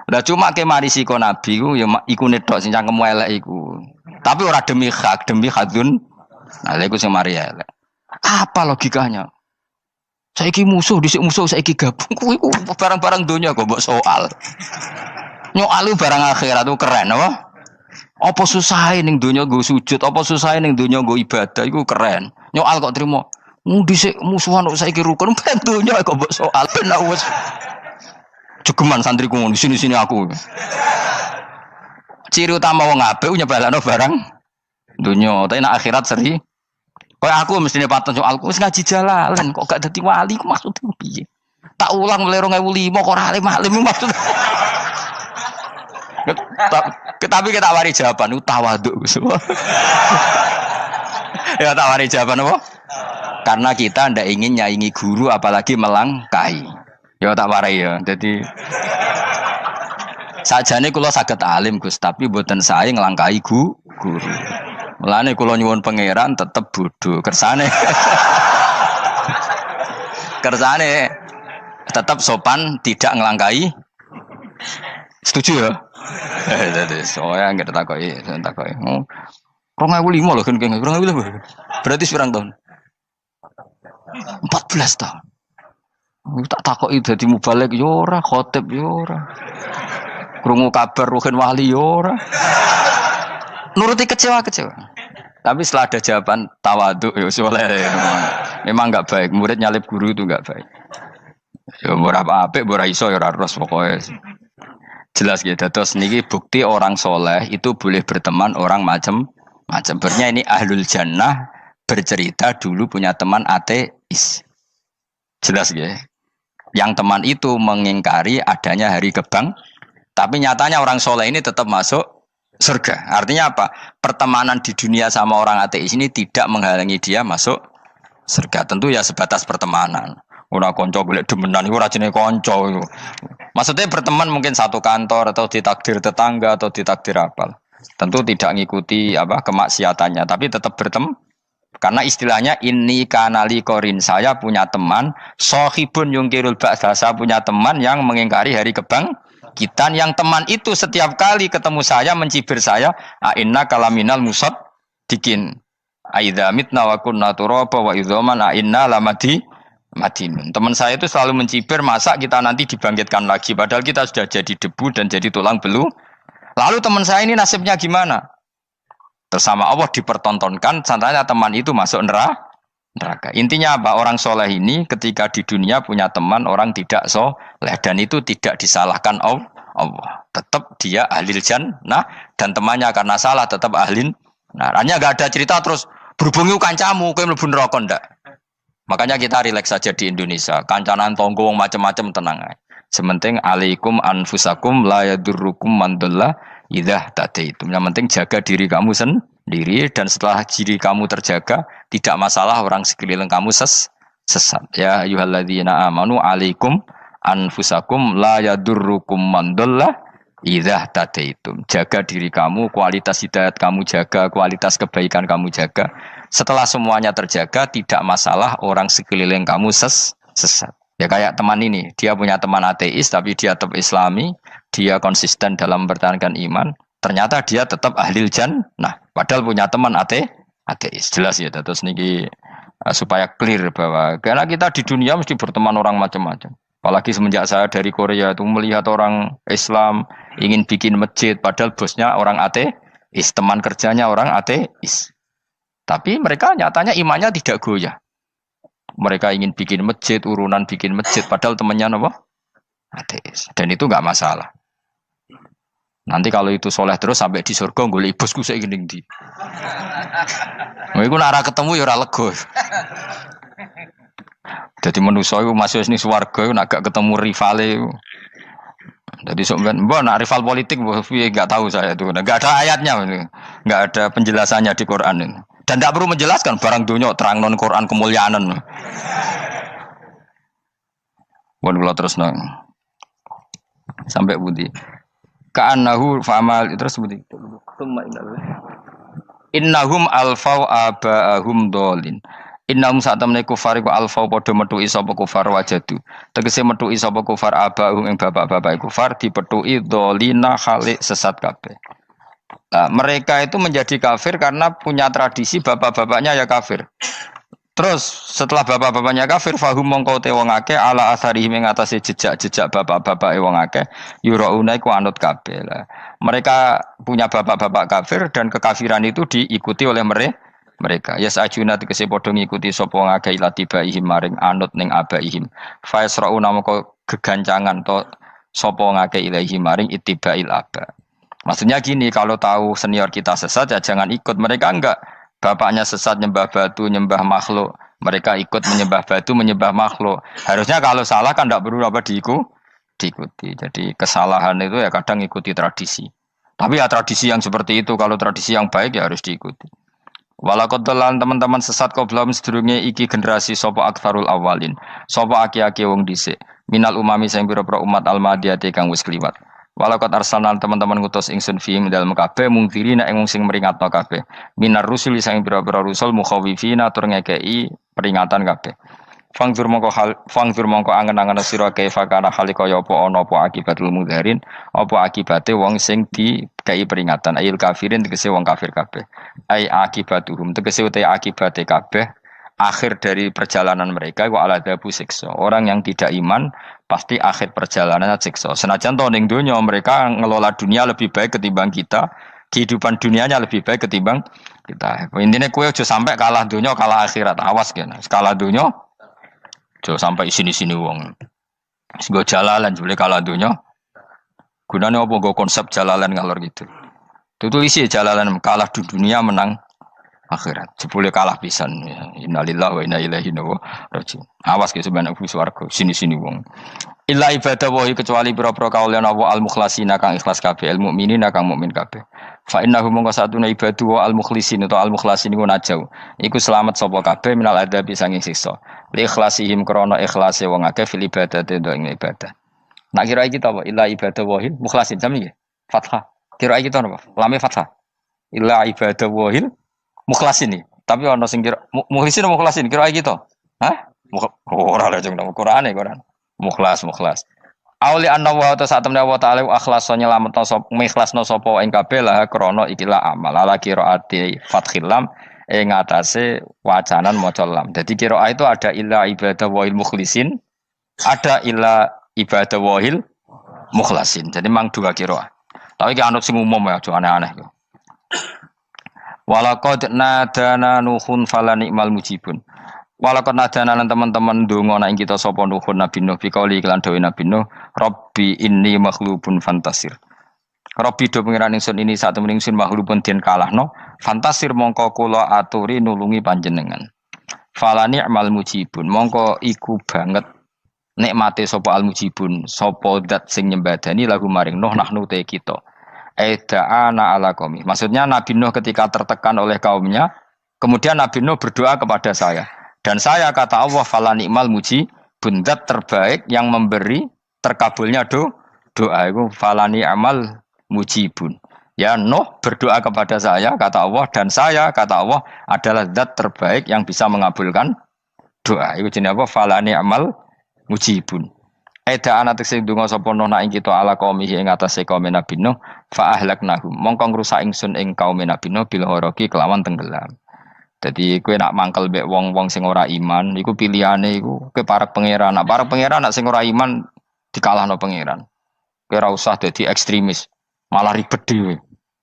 Lah cuma ke mari siko nabi ku ya iku netok sing cangkem elek iku. Tapi ora demi hak, demi hadun. Nah lha iku sing mari elek. Apa logikanya? Saiki musuh dhisik musuh saiki gabung kuwi ku barang-barang donya kok mbok soal. Nyoalu barang akhirat itu keren apa? Apa susahe ning donya nggo sujud, apa susahe ning donya nggo ibadah iku keren. Nyoal kok trimo. Dhisik musuhan kok saiki rukun ben donya kok mbok soal ben wis jegeman santriku ngono sini-sini aku. Ciri utama wong apik nyebalano barang dunya, tapi nek akhirat seri. Kayak aku mestine paten soalku wis ngaji jalalan kok gak dadi wali ku maksudnya piye? Tak ulang mulai 2005 kok ora alim-alim maksud. Tapi kita wari jawaban tawaduk Gus. Ya tak wari jawaban apa? Karena kita ndak ingin nyaingi guru apalagi melangkahi. Ya tak warai ya. Jadi sajane kula saged alim Gus, tapi mboten sae nglangkahi guru. Mulane kula nyuwun pangeran tetep bodho. Kersane tetep sopan, tidak nglangkahi. Setuju ya? Jadi soalnya enggak takoki. 2005 lho kan 2005. Berarti pirang tahun? 14 tahun. Tak takoki dadi mubalek yo ora, khotib yo ora. Krungu kabar ruhin wali yo ora. Nuruti kecewa. Tapi setelah ada jawaban tawaduk ya soleh. Memang enggak baik, murid nyalip guru itu enggak baik. Ya ora apik, ora iso ya ora terus pokoke. Jelas gitu. Terus niki bukti orang soleh itu boleh berteman orang macam-macam. Bernya ini ahlul jannah bercerita dulu punya teman ateis. Jelas gitu. Yang teman itu mengingkari adanya hari kebang, tapi nyatanya orang soleh ini tetap masuk surga. Artinya apa? Pertemanan di dunia sama orang ateis ini tidak menghalangi dia masuk surga. Tentu ya sebatas pertemanan. Ora konco golek demenan iku ora jenenge konco iku. Maksudnya berteman mungkin satu kantor atau ditakdir tetangga atau ditakdir apa. Tentu tidak ngikuti apa kemaksiatannya, tapi tetap berteman. Karena istilahnya ini kanali korin, saya punya teman sohibun yungkirul ba'sa, saya punya teman yang mengingkari hari kebangkitan, yang teman itu setiap kali ketemu saya mencibir saya, inna kalaminal musad dikin aidza mitna wa kunna turaba wa idzaman inna lamadi madinun. Teman saya itu selalu mencibir, masa kita nanti dibangkitkan lagi padahal kita sudah jadi debu dan jadi tulang belulang. Lalu teman saya ini nasibnya gimana? Bersama Allah dipertontonkan, santai teman itu masuk neraka. Intinya apa? Orang soleh ini ketika di dunia punya teman orang tidak soleh, dan itu tidak disalahkan Allah. Tetap dia ahlil jannah, dan temannya karena salah tetap ahlin. Nah, hanya nggak ada cerita terus berhubungi kancamu, kowe mlebu neraka ndak. Makanya kita rileks saja di Indonesia. Kancanan tonggo macam-macam tenang aja. Sementing alaikum anfusakum la yadurrukum man dhalla idza tadaitum. Yang penting jaga diri kamu sendiri, dan setelah diri kamu terjaga, tidak masalah orang sekeliling kamu sesat. Ya ayyuhalladzina amanu alaikum anfusakum la yadurrukum man dhalla idza tadaitum. Jaga diri kamu, kualitas hidayat kamu jaga, kualitas kebaikan kamu jaga. Setelah semuanya terjaga, tidak masalah orang sekeliling kamu sesat. Ya kayak teman ini, dia punya teman ateis tapi dia tetap islami, dia konsisten dalam mempertahankan iman, ternyata dia tetap ahlil jannah, padahal punya teman ateis. Jelas ya, terus niki supaya clear bahwa karena kita di dunia mesti berteman orang macam-macam. Apalagi semenjak saya dari Korea itu melihat orang Islam ingin bikin masjid, padahal bosnya orang ateis, teman kerjanya orang ateis. Tapi mereka nyatanya imannya tidak goyah. Mereka ingin bikin masjid, urunan bikin masjid, padahal temannya apa? Ateis. Dan itu nggak masalah. Nanti kalau itu soleh terus sampai di surga, golek bosku saya gini di. Iku nara ketemu ya ora lega. Jadi manusia itu masuk ini swarga, nak gak ketemu rivale. Jadi sebenarnya, nak rival politik, nggak tahu saya itu, nggak ada ayatnya, nggak ada penjelasannya di Quran ini. Dan tidak perlu menjelaskan barang dunia terang non Quran kemuliaan. Bukan kalau terus nang sampai budi. Ka'annahu fa'amal terus budi. Innahum alfau aba'ahum dolin. Innahum saat temne kufar iku alfau padha metuki sapa kufar wajadu. Tegese metuki sapa kufar aba'ahum ing bapak-bapak kufar dipetuki dolina khalik sesat kabeh. Nah, mereka itu menjadi kafir karena punya tradisi bapak-bapaknya ya kafir. Terus setelah bapak-bapaknya kafir, fahum mongko te wong akeh ala asarihi ing atase jejak-jejak bapak-bapake wong akeh yurauna iku anut kabeh. Mereka punya bapak-bapak kafir dan kekafiran itu diikuti oleh mereka. Ya sajuna tegese padha ngikuti sapa wong akeh latibaihim maring anut ning abaihim. Fa yasrauna mongko gegancangan to sapa wong akeh ilahi maring ittibail aba. Maksudnya gini, kalau tahu senior kita sesat ya jangan ikut. Mereka enggak, bapaknya sesat nyembah batu, nyembah makhluk. Mereka ikut menyembah batu, menyembah makhluk. Harusnya kalau salah kan enggak perlu apa diikuti. Jadi kesalahan itu ya kadang ikuti tradisi. Tapi ya tradisi yang seperti itu, kalau tradisi yang baik ya harus diikuti. Walakotelan teman-teman sesat kau belum sedurunge iki generasi sopo aktsarul awalin. Sopo aki-aki wong dhisik. Minal umami sing pira-pira umat almadiyati kang wis kliwat. Walakot arsalan teman-teman ngutus ingsun fiim dalem kabeh mungkiri nek wong sing meringatno kabeh. Minar rusuli sing pira-pira rusul mukhawifina tur ngekeki peringatan kabeh. Fangzur mongko angen-angen sira kaifa kana hale kaya apa ana apa akibatul mudharin, apa akibate wong sing dikei peringatan ayil kafirin tegese wong kafir kabeh. Ai akibatuhum tegese uta akibate kabeh akhir dari perjalanan mereka wa aladabu siksa. Orang yang tidak iman pasti akhir perjalanannya siksa. Senajan to ning donya mereka ngelola dunia lebih baik ketimbang kita, kehidupan dunianya lebih baik ketimbang kita. Intinya kowe aja sampai kalah donya kalah akhirat. Awas kene. Kalah donya aja sampai sini-sini wong. Sing go jalalan jebule kalah donya. Gunane apa go konsep jalalan ngalor gitu. Tutulis jalalan kalah di dunia menang akhirat. Jebule kalah pisan. Innalillahi wa inna ilaihi raji'un. Awas ke sebenarnya swarga sini-sini wong. Illa ibadah wahi kecuali pira-pira kaulian Allah al-mukhlasina kang ikhlas kabeh, al-mukminina kang mukmin kabeh. Fa innahu mongko satuna ibadu wa al-mukhlisin utawa al-mukhlasin iku najau. Iku selamat sapa kabeh minal adabi sanging siksa. Li ikhlasihim krana ikhlase wong akeh fil ibadah ing ibadah. Nak kira iki ta apa? Illa ibadah wahi mukhlasin sami nggih. Fathah. Kira iki ta apa? Lame fathah. Illa ibadah wahi mukhlasin iki. Tapi ono sing kira mukhlisin mukhlasin kira gitu. Hah? Ora lah jeng Quran Quran. Mukhlas. Auli anna wa ta saat temne wa ta'ala akhlas nyelametno sapa mikhlasno sapa ing kabeh lah krana ikilah amal ala qiraati fathil lam ing atase wacanan maca lam. Dadi qiraah itu ada illa ibadah wahil mukhlisin, ada illa ibadah wahil mukhlasin. Jadi memang dua qiraah. Tapi ki anut sing umum ya, aja aneh-aneh. Walaqad nadana nuhun fala ni'mal mujibun. Walaqad nadana lan teman-teman ndonga nek kita sapa nuhun Nabi Nuh bi kauli iklan dawuh Nabi Nuh, Rabbi inni maghlubun fantasir. Rabbi do pengiran ingsun ini sak temen ingsun maghlubun den kalahno, fantasir mongko kula aturi nulungi panjenengan. Fala ni'mal mujibun, mongko iku banget nikmate sapa al mujibun, sapa zat sing nyembadani lagu maring Nuh nahnu te kita. Aida'ana ala qaumi. Maksudnya Nabi Nuh ketika tertekan oleh kaumnya, kemudian Nabi Nuh berdoa kepada saya. Dan saya kata Allah fala ni'mal mujibun, zat terbaik yang memberi terkabulnya doa itu fala ni'mal mujibun. Ya Nuh berdoa kepada saya kata Allah, dan saya kata Allah adalah zat terbaik yang bisa mengabulkan doa. Itu jenenge apa? Fala ni'mal mujibun. Eda ana tekse ndonga sapa Nuh ing kita ala qaumihi ing atase kaum Nabi Nuh fa ahlaknahum mongko ngrusak ingsun ing kaum Nabi Nuh bil ghoroqi kelawan tenggelam. Jadi kowe nak mangkel mbek wong-wong sing ora iman iku pilihane iku kowe parek pangeran. Nak parek pangeran nak sing ora iman dikalahno pangeran. Kowe ora usah dadi ekstremis, malah ribet dhewe.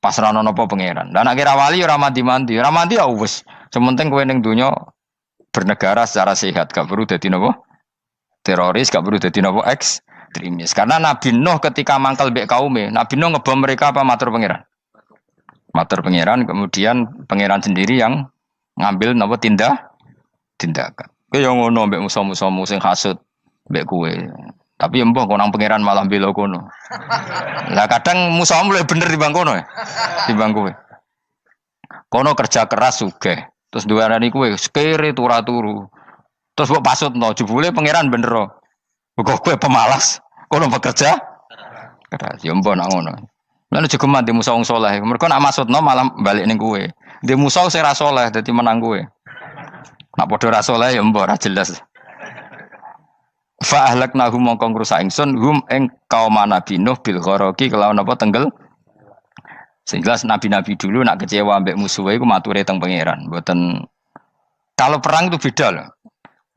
Pasrahno napa pangeran. Lah nek ora wali ora mandi-mandi, ora mandi ya wis. Sementing kowe ning donya bernegara secara sehat, gak perlu dadi napa? Teroris, gak perlu dadi napa ekstremis. Karena Nabi Nuh ketika mangkel mbek kaume, Nabi Nuh ngebom mereka apa matur pangeran? Matur pangeran, kemudian pangeran sendiri yang ngambil napa tindakan. Kowe yo ngono mbek musuh-musuhmu sing hasud mbek kowe. Tapi ya mbah konang pangeran malah bela kono. Lah kadang musuhmu luwih bener timbang kono ya. Timbang kowe. Kono kerja keras sugih. Terus duwarani kowe sekere turu. Terus mbok pasutno jebule pangeran bener. Kok kowe pemalas, kono bekerja keras. Ya mbah nak ngono. Lan jegeman di musuh wong saleh. Mergo nak maksudno malah balik ning kowe. Di musuh sing ra saleh dadi menang kowe. Nak padha ra saleh ya mbah ra jelas. Fa ahlaknahum mongko ngrusak ingsun hum ing kaum Nabi Nuh bil ghoroqi kelawan apa tenggel. Sehingga nabi-nabi dulu nak kecewa mbek musuhe iku mature teng pangeran. Mboten kalau perang itu beda loh.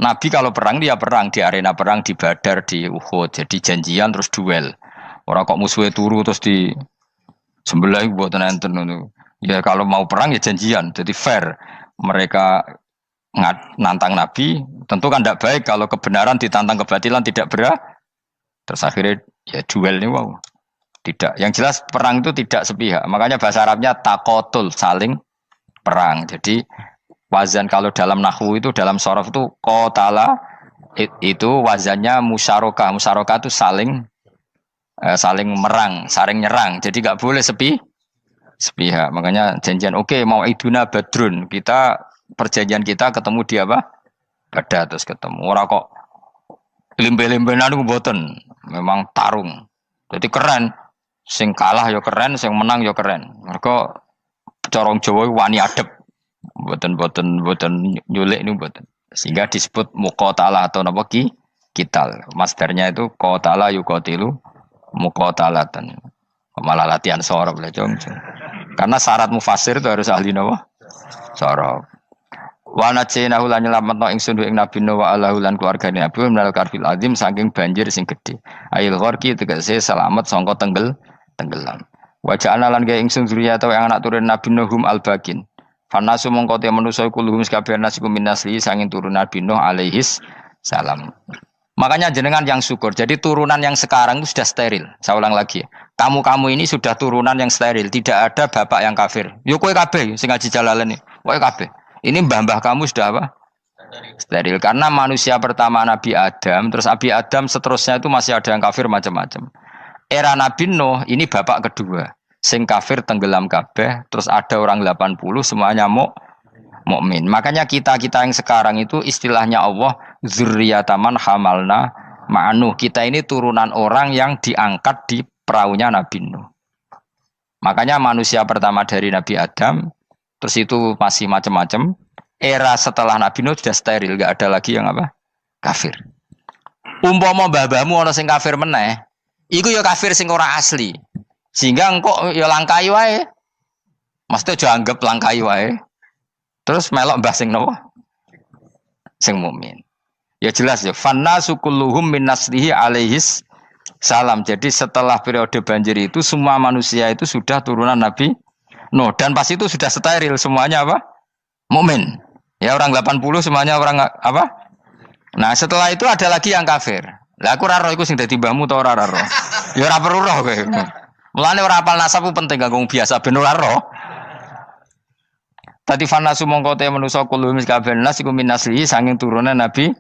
Nabi kalau perang dia perang di arena perang di Badar di Uhud. Jadi janjian terus duel. Ora kok musuhe turu terus di sebelah mboten enten ngono. Ya kalau mau perang ya janjian. Jadi fair. Mereka nantang Nabi, tentu kan tidak baik kalau kebenaran ditantang kebatilan tidak berat. Terus akhirnya ya duel ini wow. Tidak. Yang jelas perang itu tidak sepihak. Makanya bahasa Arabnya takotul, saling perang. Jadi wazan kalau dalam nahwu itu dalam sorof itu qatala itu wazannya musyarakah. Musyarakah itu saling merang, saling nyerang. Jadi enggak boleh sepihak. Makanya janjian oke, mau iduna badrun. Perjanjian kita ketemu di apa? Badar terus ketemu. Ora kok limbe-limbenan niku mboten. Memang tarung. Jadi keren. Sing kalah ya keren, sing menang ya keren. Mergo corong Jawa wani adep. Mboten nyulik niku mboten. Sehingga disebut muqatalah atau napa kital. Masdarnya itu qatala yuqatilu muqatalatan. Malah latihan sorab lah, Jong. Karena syarat mufassir itu harus ahli napa? Sorab. Wa najinahu lan nyelametno ingsun ing Nabi Nuh wa alahu lan keluargane Nabi minal karfil azim saking banjir sing gedhe. Ail gharqi tegese selamat sangka tenggelam. Wa ja'alna lan gawe ingsun zuriyata yang anak turun Nabi Nuh hum albakin. Fanasu mongko te manusa kulhum kabeh nasikum minasli saking turun Nabi Nuh alaihis salam. Makanya jenengan yang syukur. Jadi turunan yang sekarang itu sudah steril. Saya ulang lagi. Kamu ini sudah turunan yang steril. Tidak ada bapak yang kafir. Yo kowe kabeh sing ngaji Jalalain. Kowe kabeh. Ini mbah-mbah kamu sudah apa? Steril. Karena manusia pertama Nabi Adam, terus Nabi Adam seterusnya itu masih ada yang kafir macam-macam. Era Nabi Nuh ini bapak kedua. Sing kafir tenggelam kabeh, terus ada orang 80 semuanya mukmin. Makanya kita yang sekarang itu istilahnya Allah zurriyataman hamalna ma'nuh. Kita ini turunan orang yang diangkat di perahunya Nabi Nuh. Makanya manusia pertama dari Nabi Adam terus itu masih macam-macam. era setelah Nabi Nuh sudah steril, nggak ada lagi yang apa? Kafir. Umpama mbah-mbahmu ana sing kafir meneh, iku ya kafir sing ora asli. Sehingga engkau ya langkai wae. Mesti aja anggap langkai wae. Terus melok mbah sing napa? Sing mukmin. Ya jelas ya, fannasu kulluhum min naslihi alaihis salam. Jadi setelah periode banjir itu semua manusia itu sudah turunan Nabi Nuh dan pas itu sudah steril semuanya apa? Mukmin. Ya orang 80 semuanya orang apa? Nah, setelah itu ada lagi yang kafir. Lah aku ora roh iku sing dadi mbahmu ta ora roh. Ya ora perlu roh kowe. Mulane ora apal nasab penting kanggo biasa ben ora roh. Tadi fanasu mongko te manusa kulo mis kabeh nas iku min naslihi saking turunan Nabi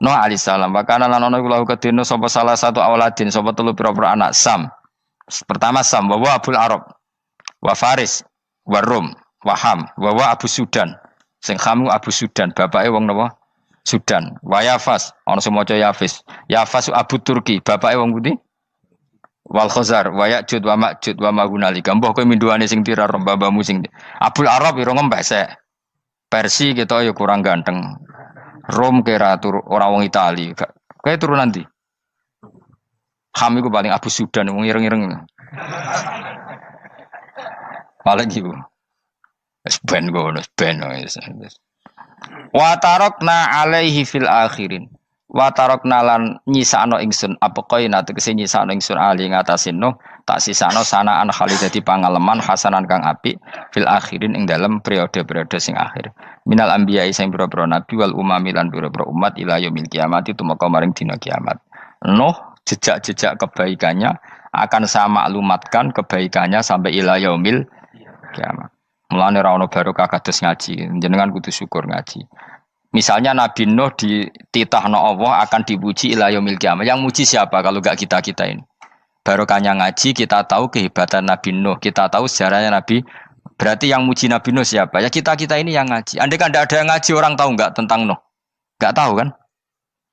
Nuh alaihissalam. Makana lan ana iku lahu kedene sapa salah satu auladin sapa telu pira-pira anak Sam. Pertama Sam wa Abul Arab wa Faris wa Rum wa Ham wa Abu Sudan. Sing Ham Abu Sudan, bapake wong napa? Sudan. Wa Yafas, ana sing maca Yafis. Yafas Abu Turki, bapake wong pundi? Wal Khazar wa Ya'jud wa Ma'jud wa Mahunalika. Mbah kowe minduane sing tira babamu sing Abul Arab ira ngembek sek. Persi kita ya kurang ganteng. Rom kira orang wong Itali. Kayak turun nanti. Ham iku paling Abu Sudan wong ireng-ireng. Paling iku. Wis ben ngono, ben wis. Wa tarakna alaihi fil akhirin. Wa tarakna lan nyisano ingsun apa koina tegese nyisano ingsun ali ngatasin Nuh tak sisano sanaan khali dadi pangaleman hasanan kang apik fil akhirin ing dalem periode-periode sing akhir. Minal anbiya sing pira-pira nabi wal umami lan pira-pira umat ila yaumil kiamat itu maka maring dina kiamat. Nuh jejak-jejak kebaikannya akan saya maklumatkan kebaikannya sampai ila yaumil kiamat. Mulane ra ono barokah kados ngaji, jenengan kudu syukur ngaji. Misalnya Nabi Nuh dititahno Allah akan dipuji ila yaumil kiamat. Yang muji siapa kalau enggak kita-kita ini? Barokahnya ngaji kita tahu kehebatan Nabi Nuh, kita tahu sejarahnya Nabi. Berarti yang muji Nabi Nuh siapa? Ya kita-kita ini yang ngaji. Andai kan tidak ada yang ngaji, orang tahu enggak tentang Nuh? Enggak tahu kan?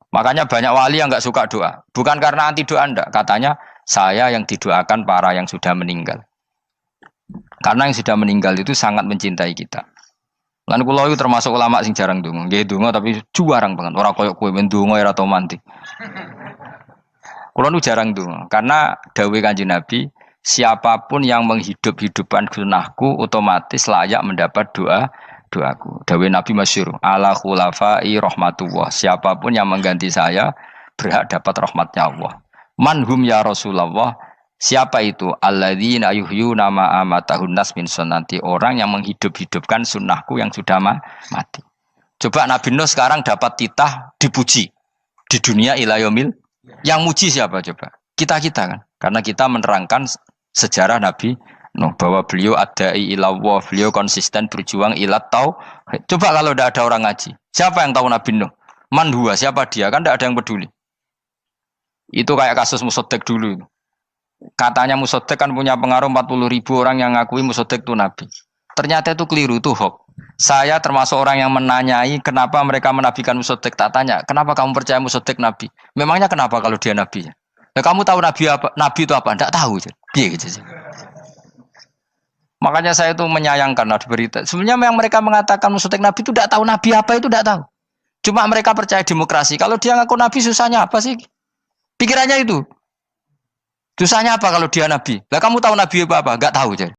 Makanya banyak wali yang enggak suka doa. Bukan karena anti doa enggak. Katanya saya yang didoakan para yang sudah meninggal. Karena yang sudah meninggal itu sangat mencintai kita. Lan kula itu termasuk ulama sing jarang ndonga. Nggih ndonga tapi juarang banget. Ora koyo kowe men ndonga ora tau mandi. Kula nu jarang ndonga karena dawuh Kanjeng Nabi, siapapun yang menghidup-hidupkan sunnahku otomatis layak mendapat doaku. Dawuh Nabi masyhur, ala khulafai rahmatullah. Siapapun yang mengganti saya berhak dapat rahmatnya Allah. Manhum ya Rasulullah. Siapa itu? Alladzina yuhyuna ma amatahun nas min sunnati, orang yang menghidup-hidupkan sunnahku yang sudah mati. Coba Nabi Nuh sekarang dapat titah dipuji di dunia ila yaumil. Yang muji siapa coba? Kita-kita kan. Karena kita menerangkan sejarah Nabi Nuh bahwa beliau adai ilallah, beliau konsisten berjuang ilat tauhid. Coba kalau tidak ada orang ngaji, siapa yang tahu Nabi Nuh? Man huwa, siapa dia? Kan tidak ada yang peduli. Itu kayak kasus Musaddaq dulu. Katanya Musaddaq kan punya pengaruh 40.000 orang yang ngakui Musaddaq itu Nabi. Ternyata itu keliru, itu hoax. Saya termasuk orang yang menanyai kenapa mereka menabikan Musaddaq. Tak tanya, kenapa kamu percaya Musaddaq Nabi? Memangnya kenapa kalau dia Nabi? Ya, kamu tahu Nabi apa? Nabi itu apa? Tidak tahu. Iya gitu sih. Makanya saya itu menyayangkan ada berita. Sebenarnya yang mereka mengatakan Musaddaq Nabi itu tidak tahu Nabi apa itu tidak tahu. Cuma mereka percaya demokrasi. Kalau dia ngaku Nabi susahnya apa sih? Pikirannya itu. Susahnya apa kalau dia Nabi? Lah kamu tahu Nabi apa? Enggak tahu. Jadi.